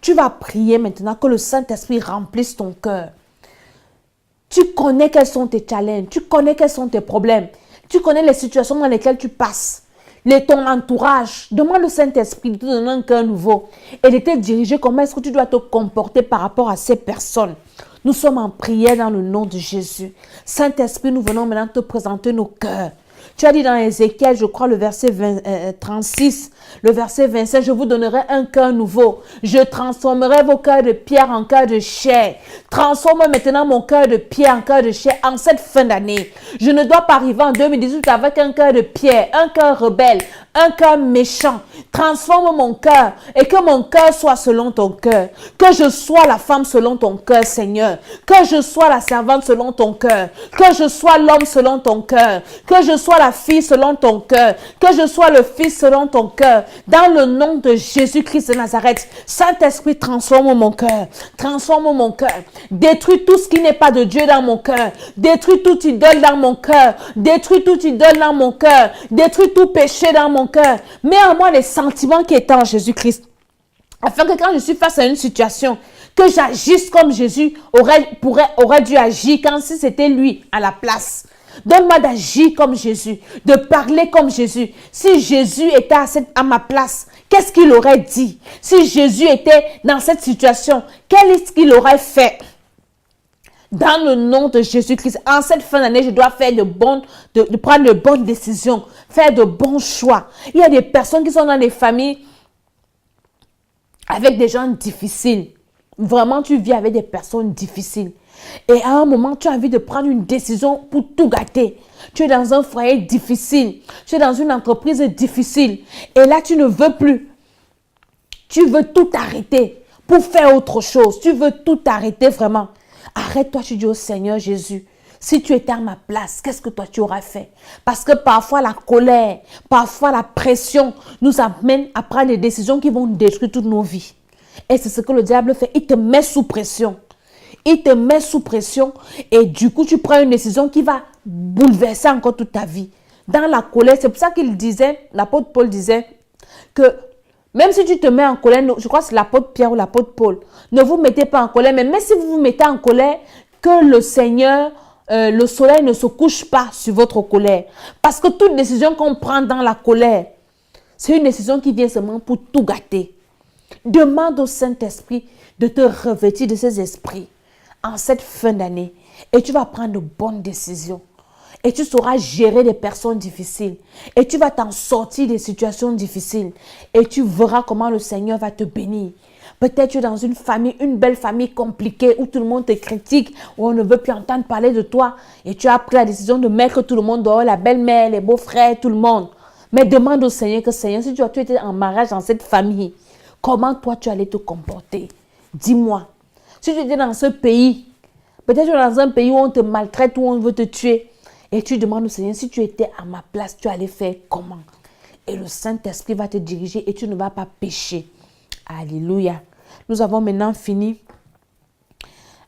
Tu vas prier maintenant que le Saint-Esprit remplisse ton cœur. Tu connais quels sont tes challenges, tu connais quels sont tes problèmes, tu connais les situations dans lesquelles tu passes. Ton entourage, demande au Saint-Esprit de te donner un cœur nouveau et de te diriger comment est-ce que tu dois te comporter par rapport à ces personnes. Nous sommes en prière dans le nom de Jésus. Saint-Esprit, nous venons maintenant te présenter nos cœurs. Tu as dit dans Ézéchiel, je crois, le verset 36, le verset 27, je vous donnerai un cœur nouveau. Je transformerai vos cœurs de pierre en cœur de chair. Transforme maintenant mon cœur de pierre en cœur de chair en cette fin d'année. Je ne dois pas arriver en 2018 avec un cœur de pierre, un cœur rebelle, un cœur méchant. Transforme mon cœur et que mon cœur soit selon ton cœur. Que je sois la femme selon ton cœur, Seigneur. Que je sois la servante selon ton cœur. Que je sois l'homme selon ton cœur. Que je sois la fille selon ton cœur. Que je sois le fils selon ton cœur. Dans le nom de Jésus-Christ de Nazareth, Saint-Esprit, transforme mon cœur. Transforme mon cœur. Détruis tout ce qui n'est pas de Dieu dans mon cœur. Détruis toute idole dans mon cœur. Détruis toute idole dans mon cœur. Détruis tout péché dans mon cœur. Mets en moi les sentiments qui étaient en Jésus-Christ. Afin que quand je suis face à une situation, que j'agisse comme Jésus aurait dû agir quand si c'était lui à la place. Donne-moi d'agir comme Jésus, de parler comme Jésus. Si Jésus était à ma place, qu'est-ce qu'il aurait dit? Si Jésus était dans cette situation, qu'est-ce qu'il aurait fait? Dans le nom de Jésus-Christ, en cette fin d'année, je dois faire de prendre de bonnes décisions, faire de bons choix. Il y a des personnes qui sont dans des familles avec des gens difficiles. Vraiment, tu vis avec des personnes difficiles. Et à un moment, tu as envie de prendre une décision pour tout gâter. Tu es dans un foyer difficile. Tu es dans une entreprise difficile. Et là, tu ne veux plus. Tu veux tout arrêter pour faire autre chose. Tu veux tout arrêter vraiment. Arrête-toi, tu dis au Seigneur Jésus. Si tu étais à ma place, qu'est-ce que toi tu aurais fait? Parce que parfois la colère, parfois la pression nous amène à prendre des décisions qui vont détruire toutes nos vies. Et c'est ce que le diable fait. Il te met sous pression. Il te met sous pression et du coup, tu prends une décision qui va bouleverser encore toute ta vie. Dans la colère, c'est pour ça qu'il disait, l'apôtre Paul disait que même si tu te mets en colère, je crois que c'est l'apôtre Pierre ou l'apôtre Paul, ne vous mettez pas en colère, mais même si vous vous mettez en colère, que le Seigneur, le soleil ne se couche pas sur votre colère. Parce que toute décision qu'on prend dans la colère, c'est une décision qui vient seulement pour tout gâter. Demande au Saint-Esprit de te revêtir de ses esprits en cette fin d'année et tu vas prendre de bonnes décisions. Et tu sauras gérer des personnes difficiles. Et tu vas t'en sortir des situations difficiles. Et tu verras comment le Seigneur va te bénir. Peut-être tu es dans une famille, une belle famille compliquée où tout le monde te critique, où on ne veut plus entendre parler de toi. Et tu as pris la décision de mettre tout le monde dehors, la belle-mère, les beaux-frères, tout le monde. Mais demande au Seigneur que Seigneur, si tu étais en mariage dans cette famille, comment toi tu allais te comporter? Dis-moi. Si tu étais dans ce pays, peut-être dans un pays où on te maltraite, où on veut te tuer, et tu demandes au Seigneur, si tu étais à ma place, tu allais faire comment? Et le Saint-Esprit va te diriger et tu ne vas pas pécher. Alléluia. Nous avons maintenant fini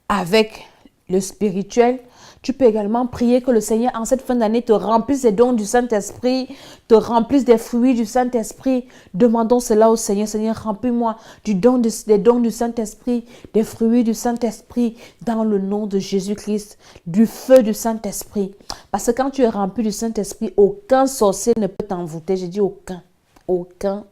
avec le spirituel. Tu peux également prier que le Seigneur, en cette fin d'année, te remplisse des dons du Saint-Esprit, te remplisse des fruits du Saint-Esprit. Demandons cela au Seigneur. Seigneur, remplis-moi des dons du Saint-Esprit, des fruits du Saint-Esprit, dans le nom de Jésus-Christ, du feu du Saint-Esprit. Parce que quand tu es rempli du Saint-Esprit, aucun sorcier ne peut t'envoûter. Je dis aucun. Aucun.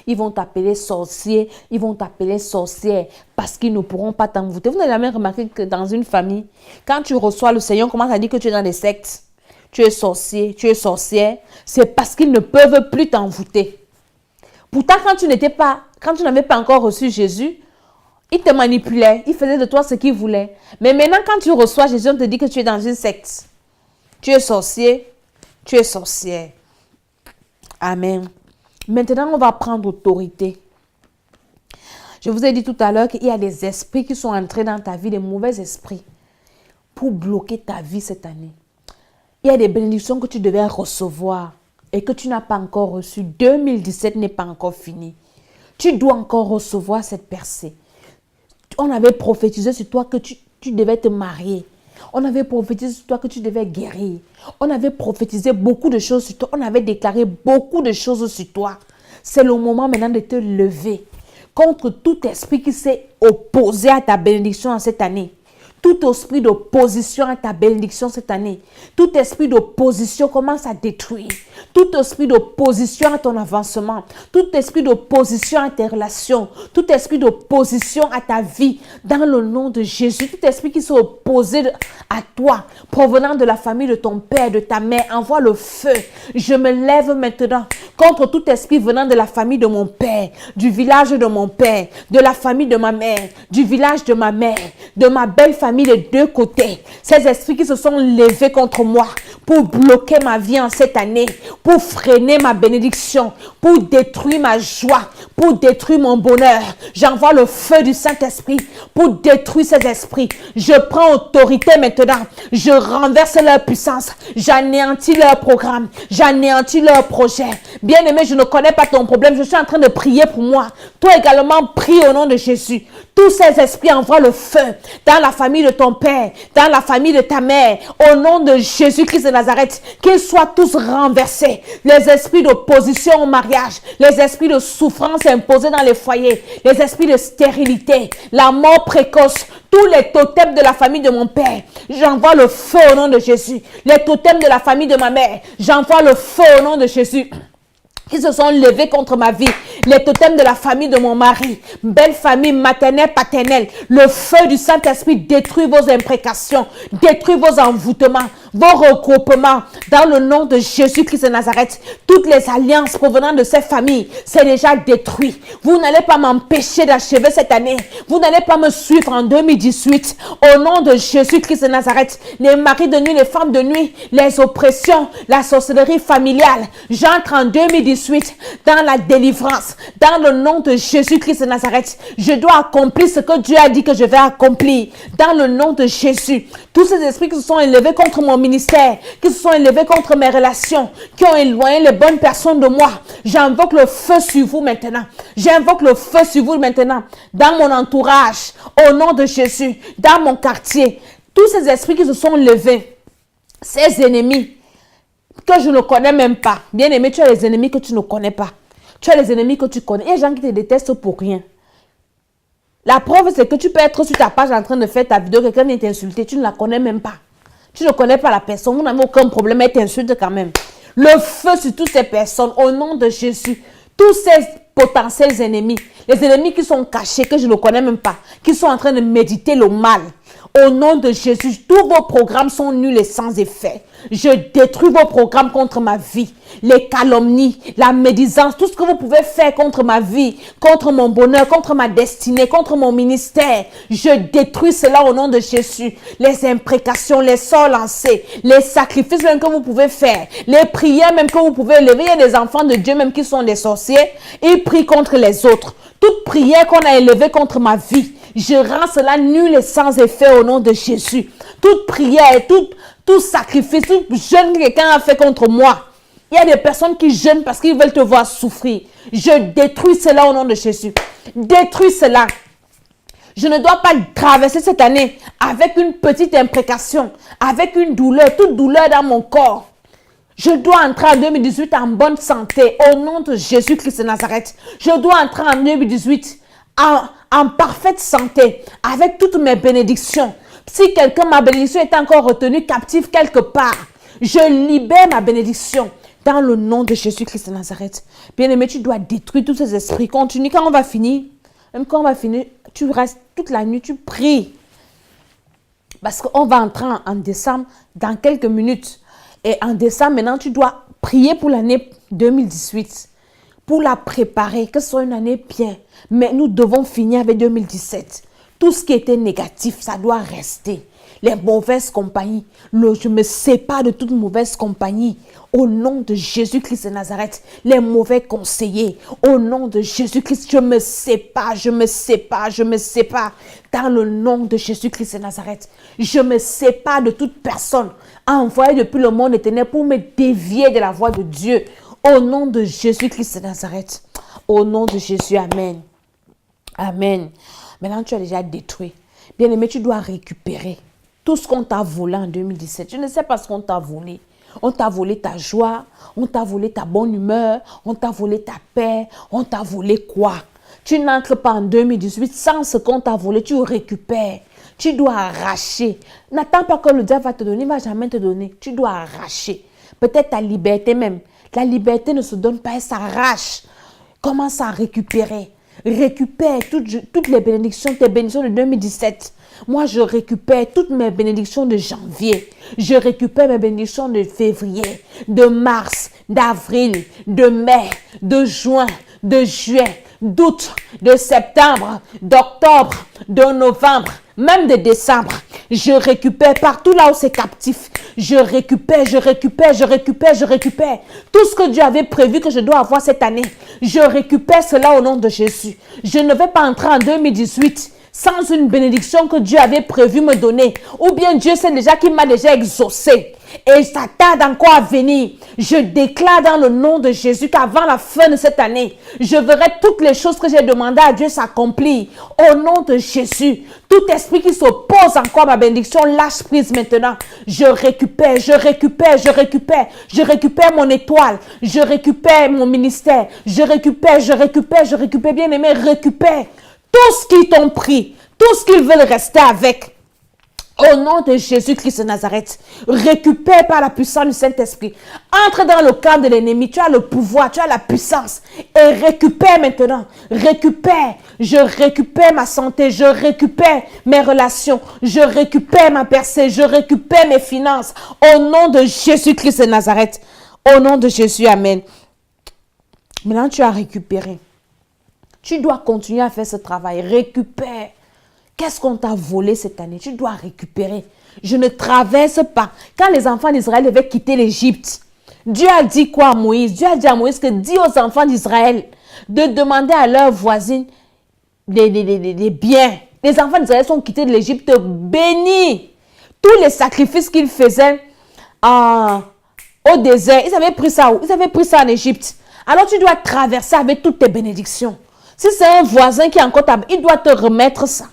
Ils vont t'appeler sorcier, ils vont t'appeler sorcière parce qu'ils ne pourront pas t'envoûter. Vous n'avez jamais remarqué que dans une famille, quand tu reçois le Seigneur, on commence à dire que tu es dans des sectes, tu es sorcier, tu es sorcière, c'est parce qu'ils ne peuvent plus t'envoûter. Pourtant, quand tu n'avais pas encore reçu Jésus, ils te manipulaient, ils faisaient de toi ce qu'ils voulaient. Mais maintenant, quand tu reçois Jésus, on te dit que tu es dans une secte. Tu es sorcier, tu es sorcière. Amen. Maintenant, on va prendre autorité. Je vous ai dit tout à l'heure qu'il y a des esprits qui sont entrés dans ta vie, des mauvais esprits, pour bloquer ta vie cette année. Il y a des bénédictions que tu devais recevoir et que tu n'as pas encore reçues. 2017 n'est pas encore fini. Tu dois encore recevoir cette percée. On avait prophétisé sur toi que tu devais te marier. On avait prophétisé sur toi que tu devais guérir. On avait prophétisé beaucoup de choses sur toi. On avait déclaré beaucoup de choses sur toi. C'est le moment maintenant de te lever contre tout esprit qui s'est opposé à ta bénédiction en cette année. Tout esprit d'opposition à ta bénédiction cette année. Tout esprit d'opposition commence à détruire. Tout esprit d'opposition à ton avancement. Tout esprit d'opposition à tes relations. Tout esprit d'opposition à ta vie. Dans le nom de Jésus. Tout esprit qui s'est opposé à toi. Provenant de la famille de ton père, de ta mère. Envoie le feu. Je me lève maintenant contre tout esprit venant de la famille de mon père. Du village de mon père. De la famille de ma mère. Du village de ma mère. De ma belle famille des deux côtés. Ces esprits qui se sont levés contre moi pour bloquer ma vie en cette année, pour freiner ma bénédiction, pour détruire ma joie, pour détruire mon bonheur. J'envoie le feu du Saint-Esprit pour détruire ces esprits. Je prends autorité maintenant. Je renverse leur puissance. J'anéantis leur programme. J'anéantis leur projet. Bien-aimé, je ne connais pas ton problème. Je suis en train de prier pour moi. Toi également, prie au nom de Jésus. Tous ces esprits envoient le feu dans la famille de ton père, dans la famille de ta mère, au nom de Jésus-Christ de Nazareth, qu'ils soient tous renversés. Les esprits d'opposition au mariage, les esprits de souffrance imposés dans les foyers, les esprits de stérilité, la mort précoce, tous les totems de la famille de mon père, j'envoie le feu au nom de Jésus. Les totems de la famille de ma mère, j'envoie le feu au nom de Jésus. qui se sont levés contre ma vie, les totems de la famille de mon mari, belle famille maternelle, paternelle, le feu du Saint-Esprit détruit vos imprécations, détruit vos envoûtements, vos regroupements, dans le nom de Jésus-Christ de Nazareth. Toutes les alliances provenant de ces familles, c'est déjà détruit. Vous n'allez pas m'empêcher d'achever cette année. Vous n'allez pas me suivre en 2018. Au nom de Jésus-Christ de Nazareth, les maris de nuit, les femmes de nuit, les oppressions, la sorcellerie familiale, j'entre en 2018 dans la délivrance. Dans le nom de Jésus-Christ de Nazareth, je dois accomplir ce que Dieu a dit que je vais accomplir. Dans le nom de Jésus, tous ces esprits qui se sont élevés contre mon ministère, qui se sont élevés contre mes relations, qui ont éloigné les bonnes personnes de moi, j'invoque le feu sur vous maintenant. J'invoque le feu sur vous maintenant. Dans mon entourage, au nom de Jésus, dans mon quartier, tous ces esprits qui se sont levés, ces ennemis que je ne connais même pas. Bien aimé, tu as les ennemis que tu ne connais pas. Tu as les ennemis que tu connais. Il y a des gens qui te détestent pour rien. La preuve, c'est que tu peux être sur ta page en train de faire ta vidéo, quelqu'un vient t'insulter, tu ne la connais même pas. Tu ne connais pas la personne, vous n'avez aucun problème, elle t'insulte quand même. Le feu sur toutes ces personnes, au nom de Jésus, tous ces potentiels ennemis, les ennemis qui sont cachés, que je ne connais même pas, qui sont en train de méditer le mal. Au nom de Jésus, tous vos programmes sont nuls et sans effet. Je détruis vos programmes contre ma vie. Les calomnies, la médisance, tout ce que vous pouvez faire contre ma vie, contre mon bonheur, contre ma destinée, contre mon ministère. Je détruis cela au nom de Jésus. Les imprécations, les sorts lancés, les sacrifices même que vous pouvez faire, les prières même que vous pouvez lever. Il y a des enfants de Dieu même qui sont des sorciers. Ils prient contre les autres. Toute prière qu'on a élevée contre ma vie, je rends cela nul et sans effet au nom de Jésus. Toute prière, tout sacrifice, tout jeûne que quelqu'un a fait contre moi. Il y a des personnes qui jeûnent parce qu'ils veulent te voir souffrir. Je détruis cela au nom de Jésus. Détruis cela. Je ne dois pas traverser cette année avec une petite imprécation, avec une douleur, toute douleur dans mon corps. Je dois entrer en 2018 en bonne santé au nom de Jésus-Christ de Nazareth. Je dois entrer en 2018 en parfaite santé, avec toutes mes bénédictions. Si ma bénédiction est encore retenue captive quelque part, je libère ma bénédiction dans le nom de Jésus-Christ de Nazareth. Bien-aimé, tu dois détruire tous ces esprits. Continue, quand on va finir, même quand on va finir, tu restes toute la nuit, tu pries. Parce qu'on va entrer en décembre dans quelques minutes. Et en décembre, maintenant, tu dois prier pour l'année 2018. Pour la préparer, que ce soit une année bien. Mais nous devons finir avec 2017. Tout ce qui était négatif, ça doit rester. Les mauvaises compagnies, je me sépare de toute mauvaise compagnie. Au nom de Jésus-Christ de Nazareth, les mauvais conseillers, au nom de Jésus-Christ, je me sépare, je me sépare, je me sépare. Dans le nom de Jésus-Christ de Nazareth, je me sépare de toute personne envoyée depuis le monde éternel pour me dévier de la voie de Dieu. Au nom de Jésus-Christ de Nazareth. Au nom de Jésus, amen. Amen. Maintenant, tu as déjà détruit. Bien-aimé, tu dois récupérer tout ce qu'on t'a volé en 2017. Je ne sais pas ce qu'on t'a volé. On t'a volé ta joie, on t'a volé ta bonne humeur, on t'a volé ta paix, on t'a volé quoi? Tu n'entres pas en 2018 sans ce qu'on t'a volé, tu récupères. Tu dois arracher. N'attends pas que le diable va te donner, il ne va jamais te donner. Tu dois arracher. Peut-être ta liberté même. La liberté ne se donne pas, elle s'arrache. Commence à récupérer. Récupère toutes les bénédictions, tes bénédictions de 2017. Moi, je récupère toutes mes bénédictions de janvier. Je récupère mes bénédictions de février, de mars, d'avril, de mai, de juin, de juillet, d'août, de septembre, d'octobre, de novembre, même de décembre. Je récupère partout là où c'est captif. Je récupère, je récupère, je récupère, je récupère. Tout ce que Dieu avait prévu que je dois avoir cette année, je récupère cela au nom de Jésus. Je ne vais pas entrer en 2018 sans une bénédiction que Dieu avait prévu me donner. Ou bien Dieu sait déjà qu'il m'a déjà exaucé. Et ça tarde encore à venir. Je déclare dans le nom de Jésus qu'avant la fin de cette année, je verrai toutes les choses que j'ai demandées à Dieu s'accomplir. Au nom de Jésus, tout esprit qui s'oppose encore à ma bénédiction, lâche prise maintenant. Je récupère, je récupère, je récupère. Je récupère mon étoile. Je récupère mon ministère. Je récupère, je récupère, je récupère. Bien-aimé, récupère tout ce qu'ils t'ont pris, tout ce qu'ils veulent rester avec. Au nom de Jésus-Christ de Nazareth, récupère par la puissance du Saint-Esprit. Entre dans le camp de l'ennemi. Tu as le pouvoir, tu as la puissance. Et récupère maintenant. Récupère. Je récupère ma santé. Je récupère mes relations. Je récupère ma percée. Je récupère mes finances. Au nom de Jésus-Christ de Nazareth. Au nom de Jésus, amen. Maintenant, tu as récupéré. Tu dois continuer à faire ce travail. Récupère. Qu'est-ce qu'on t'a volé cette année? Tu dois récupérer. Je ne traverse pas. Quand les enfants d'Israël devaient quitter l'Égypte, Dieu a dit quoi à Moïse? Dieu a dit à Moïse que dis aux enfants d'Israël de demander à leurs voisines des biens. Les enfants d'Israël sont quittés de l'Égypte bénis. Tous les sacrifices qu'ils faisaient au désert, ils avaient pris ça où? Ils avaient pris ça en Égypte. Alors tu dois traverser avec toutes tes bénédictions. Si c'est un voisin qui est encore il doit te remettre ça.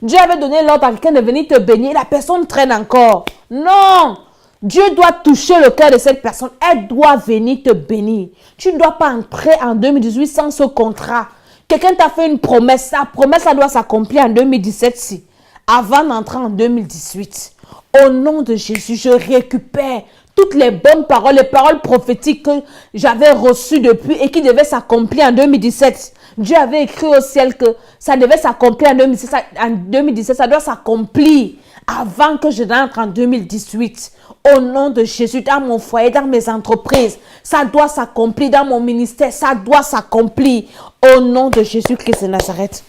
Dieu avait donné l'ordre à quelqu'un de venir te bénir. La personne traîne encore. Non. Dieu doit toucher le cœur de cette personne. Elle doit venir te bénir. Tu ne dois pas entrer en 2018 sans ce contrat. Quelqu'un t'a fait une promesse. Sa promesse, ça doit s'accomplir en 2017 si. Avant d'entrer en 2018. Au nom de Jésus, je récupère toutes les bonnes paroles, les paroles prophétiques que j'avais reçues depuis et qui devaient s'accomplir en 2017. Dieu avait écrit au ciel que ça devait s'accomplir en 2017. En 2017, ça doit s'accomplir avant que je n'entre en 2018. Au nom de Jésus, dans mon foyer, dans mes entreprises, ça doit s'accomplir. Dans mon ministère, ça doit s'accomplir. Au nom de Jésus-Christ de Nazareth.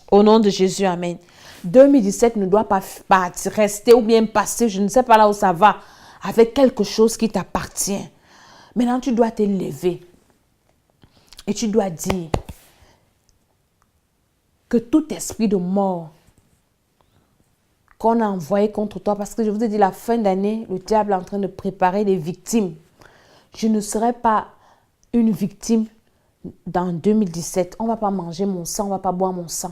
Au nom de Jésus, amen. 2017 ne doit pas rester ou bien passer, je ne sais pas là où ça va, avec quelque chose qui t'appartient. Maintenant, tu dois te lever. Et tu dois dire que tout esprit de mort qu'on a envoyé contre toi, parce que je vous ai dit, la fin d'année, le diable est en train de préparer des victimes. Je ne serai pas une victime dans 2017. On ne va pas manger mon sang, on ne va pas boire mon sang.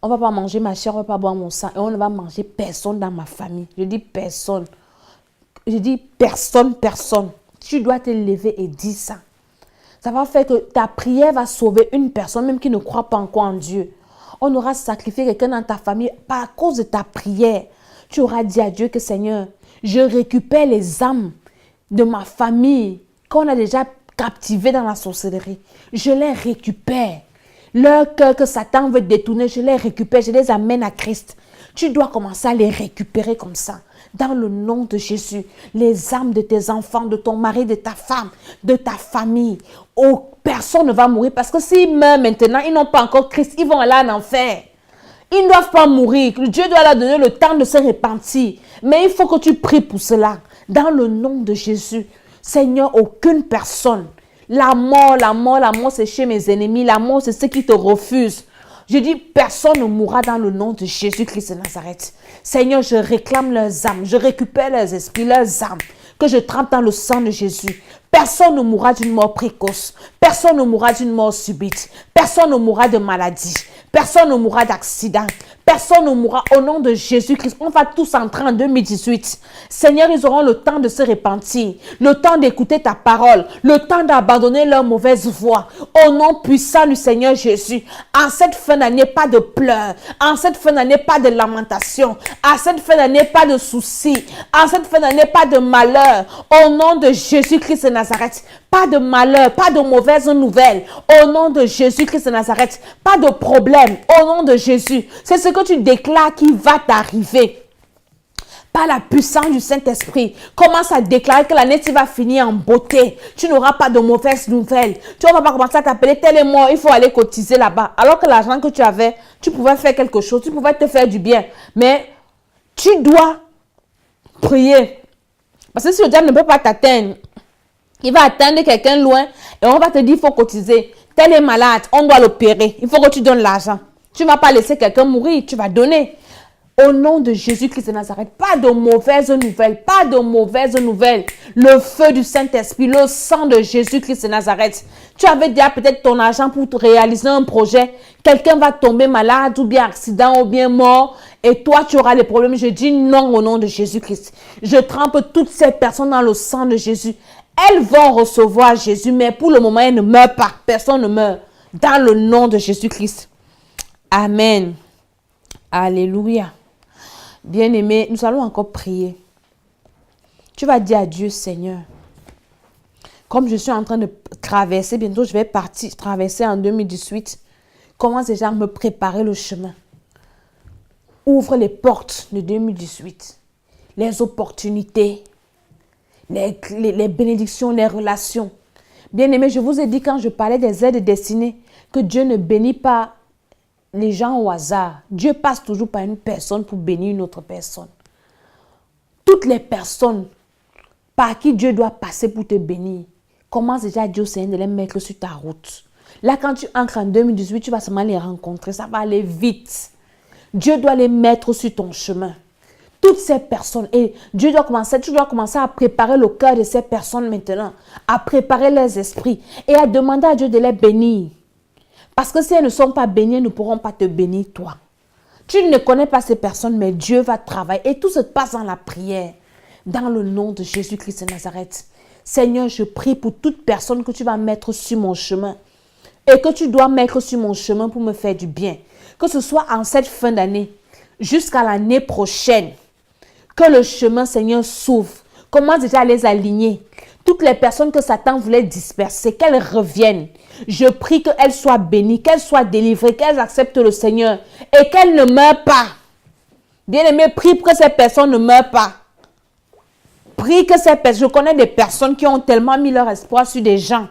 On ne va pas manger ma chair, on ne va pas boire mon sang. Et on ne va manger personne dans ma famille. Je dis personne. Je dis personne, personne. Tu dois te lever et dire ça. Ça va faire que ta prière va sauver une personne, même qui ne croit pas encore en Dieu. On aura sacrifié quelqu'un dans ta famille à cause de ta prière. Tu auras dit à Dieu que Seigneur, je récupère les âmes de ma famille qu'on a déjà captivées dans la sorcellerie. Je les récupère. Leur cœur que Satan veut détourner, je les récupère, je les amène à Christ. Tu dois commencer à les récupérer comme ça. Dans le nom de Jésus, les âmes de tes enfants, de ton mari, de ta femme, de ta famille. Oh, personne ne va mourir parce que s'ils meurent maintenant, ils n'ont pas encore Christ, ils vont aller en enfer. Ils ne doivent pas mourir. Dieu doit leur donner le temps de se repentir. Mais il faut que tu pries pour cela. Dans le nom de Jésus, Seigneur, aucune personne. La mort, c'est chez mes ennemis. La mort, c'est ceux qui te refusent. Je dis, personne ne mourra dans le nom de Jésus-Christ de Nazareth. Seigneur, je réclame leurs âmes. Je récupère leurs esprits, leurs âmes. Que je trempe dans le sang de Jésus. Personne ne mourra d'une mort précoce. Personne ne mourra d'une mort subite. Personne ne mourra de maladie. Personne ne mourra d'accident. Personne ne mourra au nom de Jésus-Christ. On va tous entrer en 2018. Seigneur, ils auront le temps de se repentir, le temps d'écouter ta parole, le temps d'abandonner leur mauvaise voie. Au nom puissant du Seigneur Jésus, en cette fin d'année, pas de pleurs. En cette fin d'année, pas de lamentation. En cette fin d'année, pas de soucis. En cette fin d'année, pas de malheur. Au nom de Jésus-Christ de Nazareth, pas de malheur, pas de mauvaises nouvelles. Au nom de Jésus-Christ de Nazareth, pas de problème. Au nom de Jésus, c'est ce que tu déclares qui va t'arriver. Par la puissance du Saint-Esprit, commence à déclarer que l'année tu vas finir en beauté. Tu n'auras pas de mauvaises nouvelles. Tu ne vas pas commencer à t'appeler tel est mort, il faut aller cotiser là-bas. Alors que l'argent que tu avais, tu pouvais faire quelque chose, tu pouvais te faire du bien. Mais tu dois prier. Parce que si le diable ne peut pas t'atteindre, il va atteindre quelqu'un loin et on va te dire il faut cotiser. Tel est malade, on doit l'opérer. Il faut que tu donnes l'argent. Tu ne vas pas laisser quelqu'un mourir, tu vas donner. Au nom de Jésus-Christ de Nazareth, pas de mauvaises nouvelles, pas de mauvaises nouvelles. Le feu du Saint-Esprit, le sang de Jésus-Christ de Nazareth. Tu avais déjà peut-être ton argent pour te réaliser un projet. Quelqu'un va tomber malade ou bien accident ou bien mort. Et toi, tu auras des problèmes. Je dis non au nom de Jésus-Christ. Je trempe toutes ces personnes dans le sang de Jésus. Elles vont recevoir Jésus, mais pour le moment, elles ne meurent pas. Personne ne meurt. Dans le nom de Jésus-Christ. Amen. Alléluia. Bien-aimé, nous allons encore prier. Tu vas dire à Dieu, Seigneur, comme je suis en train de traverser, bientôt je vais partir, traverser en 2018, commence déjà à me préparer le chemin. Ouvre les portes de 2018, les opportunités, les bénédictions, les relations. Bien-aimé, je vous ai dit quand je parlais des aides destinées, que Dieu ne bénit pas les gens au hasard. Dieu passe toujours par une personne pour bénir une autre personne. Toutes les personnes par qui Dieu doit passer pour te bénir, commence déjà à dire au Seigneur de les mettre sur ta route. Là, quand tu entres en 2018, tu vas seulement les rencontrer. Ça va aller vite. Dieu doit les mettre sur ton chemin. Toutes ces personnes, et tu dois commencer à préparer le cœur de ces personnes maintenant, à préparer leurs esprits et à demander à Dieu de les bénir. Parce que si elles ne sont pas bénies, elles ne pourront pas te bénir toi. Tu ne connais pas ces personnes, mais Dieu va travailler et tout se passe dans la prière. Dans le nom de Jésus-Christ de Nazareth. Seigneur, je prie pour toute personne que tu vas mettre sur mon chemin et que tu dois mettre sur mon chemin pour me faire du bien. Que ce soit en cette fin d'année, jusqu'à l'année prochaine. Que le chemin, Seigneur, s'ouvre. Commence déjà à les aligner. Toutes les personnes que Satan voulait disperser, qu'elles reviennent. Je prie qu'elles soient bénies, qu'elles soient délivrées, qu'elles acceptent le Seigneur et qu'elles ne meurent pas. Bien-aimé, prie pour que ces personnes ne meurent pas. Prie que ces personnes, je connais des personnes qui ont tellement mis leur espoir sur des gens.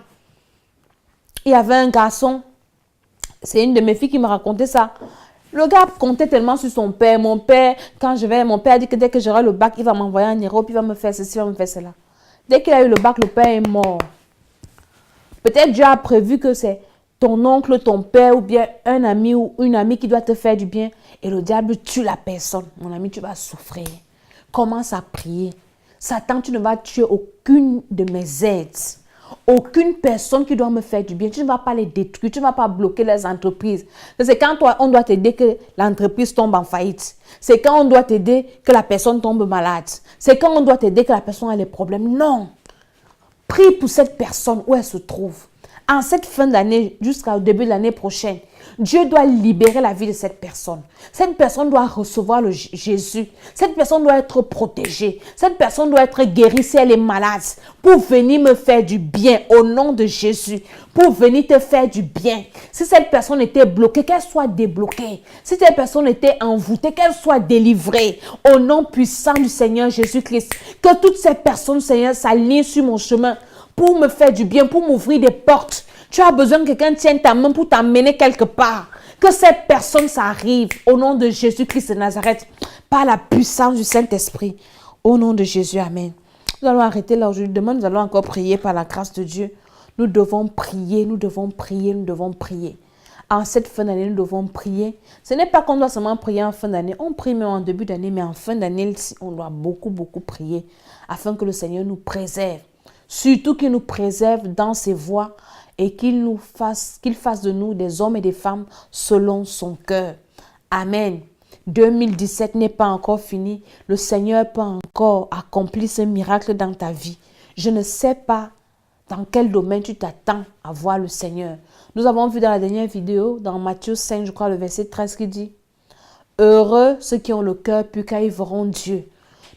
Il y avait un garçon, c'est une de mes filles qui me racontait ça. Le gars comptait tellement sur son père. Mon père a dit que dès que j'aurai le bac, il va m'envoyer en Europe, il va me faire ceci, il va me faire cela. Dès qu'il a eu le bac, le père est mort. Peut-être Dieu a prévu que c'est ton oncle, ton père ou bien un ami ou une amie qui doit te faire du bien. Et le diable tue la personne. Mon ami, tu vas souffrir. Commence à prier. Satan, tu ne vas tuer aucune de mes aides. Aucune personne qui doit me faire du bien. Tu ne vas pas les détruire. Tu ne vas pas bloquer les entreprises. C'est quand on doit t'aider que l'entreprise tombe en faillite. C'est quand on doit t'aider que la personne tombe malade. C'est quand on doit t'aider que la personne a des problèmes. Non. Prie pour cette personne où elle se trouve. En cette fin d'année, jusqu'au début de l'année prochaine, Dieu doit libérer la vie de cette personne. Cette personne doit recevoir le Jésus. Cette personne doit être protégée. Cette personne doit être guérie si elle est malade. Pour venir me faire du bien au nom de Jésus. Pour venir te faire du bien. Si cette personne était bloquée, qu'elle soit débloquée. Si cette personne était envoûtée, qu'elle soit délivrée. Au nom puissant du Seigneur Jésus-Christ. Que toutes ces personnes, Seigneur, s'alignent sur mon chemin. Pour me faire du bien, pour m'ouvrir des portes. Tu as besoin que quelqu'un tienne ta main pour t'emmener quelque part. Que cette personne s'arrive au nom de Jésus-Christ de Nazareth. Par la puissance du Saint-Esprit. Au nom de Jésus, Amen. Nous allons arrêter là aujourd'hui. Demain, nous allons encore prier par la grâce de Dieu. Nous devons prier, nous devons prier, nous devons prier. En cette fin d'année, nous devons prier. Ce n'est pas qu'on doit seulement prier en fin d'année. On prie même en début d'année, mais en fin d'année, on doit beaucoup, beaucoup prier afin que le Seigneur nous préserve. Surtout qu'il nous préserve dans ses voies et qu'il fasse de nous des hommes et des femmes selon son cœur. Amen. 2017 n'est pas encore fini. Le Seigneur peut encore accomplir ce miracle dans ta vie. Je ne sais pas dans quel domaine tu t'attends à voir le Seigneur. Nous avons vu dans la dernière vidéo, dans Matthieu 5, je crois, le verset 13 qui dit « Heureux ceux qui ont le cœur pur, car ils verront Dieu. »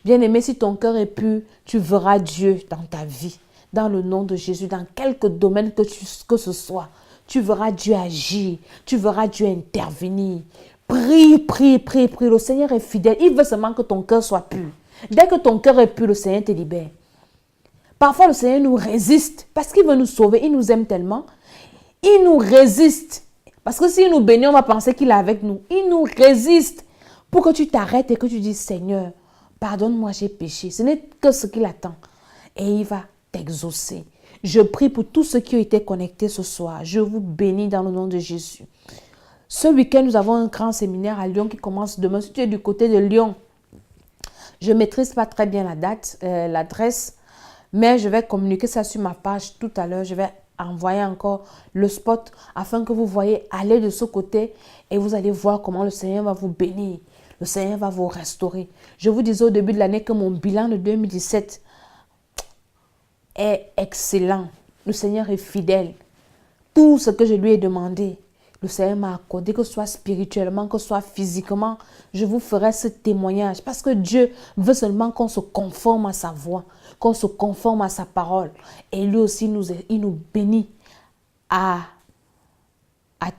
Bien-aimé, si ton cœur est pur, tu verras Dieu dans ta vie. Dans le nom de Jésus, dans quelque domaine que ce soit, tu verras Dieu agir, tu verras Dieu intervenir. Prie, prie, prie, prie. Le Seigneur est fidèle. Il veut seulement que ton cœur soit pur. Dès que ton cœur est pur, le Seigneur te libère. Parfois, le Seigneur nous résiste parce qu'il veut nous sauver. Il nous aime tellement. Il nous résiste. Parce que s'il nous bénit, on va penser qu'il est avec nous. Il nous résiste pour que tu t'arrêtes et que tu dises, Seigneur, pardonne-moi, j'ai péché. Ce n'est que ce qu'il attend. Et il va t'exaucer. Je prie pour tous ceux qui ont été connectés ce soir. Je vous bénis dans le nom de Jésus. Ce week-end, nous avons un grand séminaire à Lyon qui commence demain. Si tu es du côté de Lyon, je ne maîtrise pas très bien la date, l'adresse, mais je vais communiquer ça sur ma page tout à l'heure. Je vais envoyer encore le spot afin que vous voyez aller de ce côté et vous allez voir comment le Seigneur va vous bénir. Le Seigneur va vous restaurer. Je vous disais au début de l'année que mon bilan de 2017 est excellent. Le Seigneur est fidèle. Tout ce que je lui ai demandé, le Seigneur m'a accordé, que ce soit spirituellement, que ce soit physiquement, je vous ferai ce témoignage. Parce que Dieu veut seulement qu'on se conforme à sa voix, qu'on se conforme à sa parole. Et lui aussi, il nous bénit à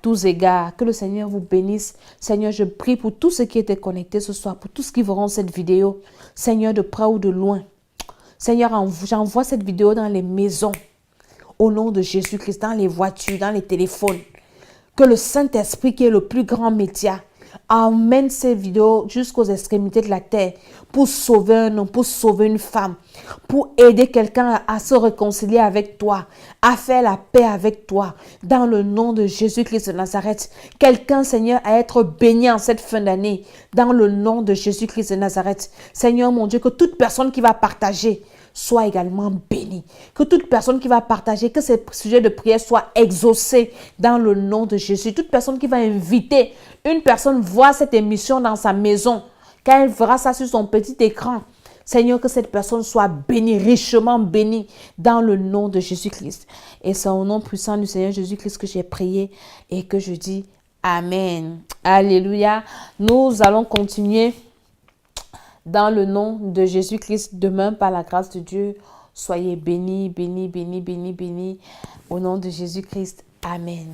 tous égards. Que le Seigneur vous bénisse. Seigneur, je prie pour tous ceux qui étaient connectés ce soir, pour tous ceux qui verront cette vidéo. Seigneur, de près ou de loin. Seigneur, j'envoie cette vidéo dans les maisons. Au nom de Jésus-Christ, dans les voitures, dans les téléphones. Que le Saint-Esprit, qui est le plus grand média, emmène ces vidéos jusqu'aux extrémités de la terre pour sauver un homme, pour sauver une femme, pour aider quelqu'un à se réconcilier avec toi, à faire la paix avec toi, dans le nom de Jésus-Christ de Nazareth. Quelqu'un, Seigneur, à être béni en cette fin d'année, dans le nom de Jésus-Christ de Nazareth. Seigneur mon Dieu, que toute personne qui va partager soit également bénie. Que toute personne qui va partager, que ces sujets de prière soient exaucés dans le nom de Jésus. Toute personne qui va inviter une personne voir cette émission dans sa maison, quand elle verra ça sur son petit écran, Seigneur, que cette personne soit bénie, richement bénie dans le nom de Jésus-Christ. Et c'est au nom puissant du Seigneur Jésus-Christ que j'ai prié et que je dis Amen. Alléluia. Nous allons continuer dans le nom de Jésus-Christ, demain, par la grâce de Dieu, soyez bénis, bénis, bénis, bénis, bénis. Au nom de Jésus-Christ. Amen.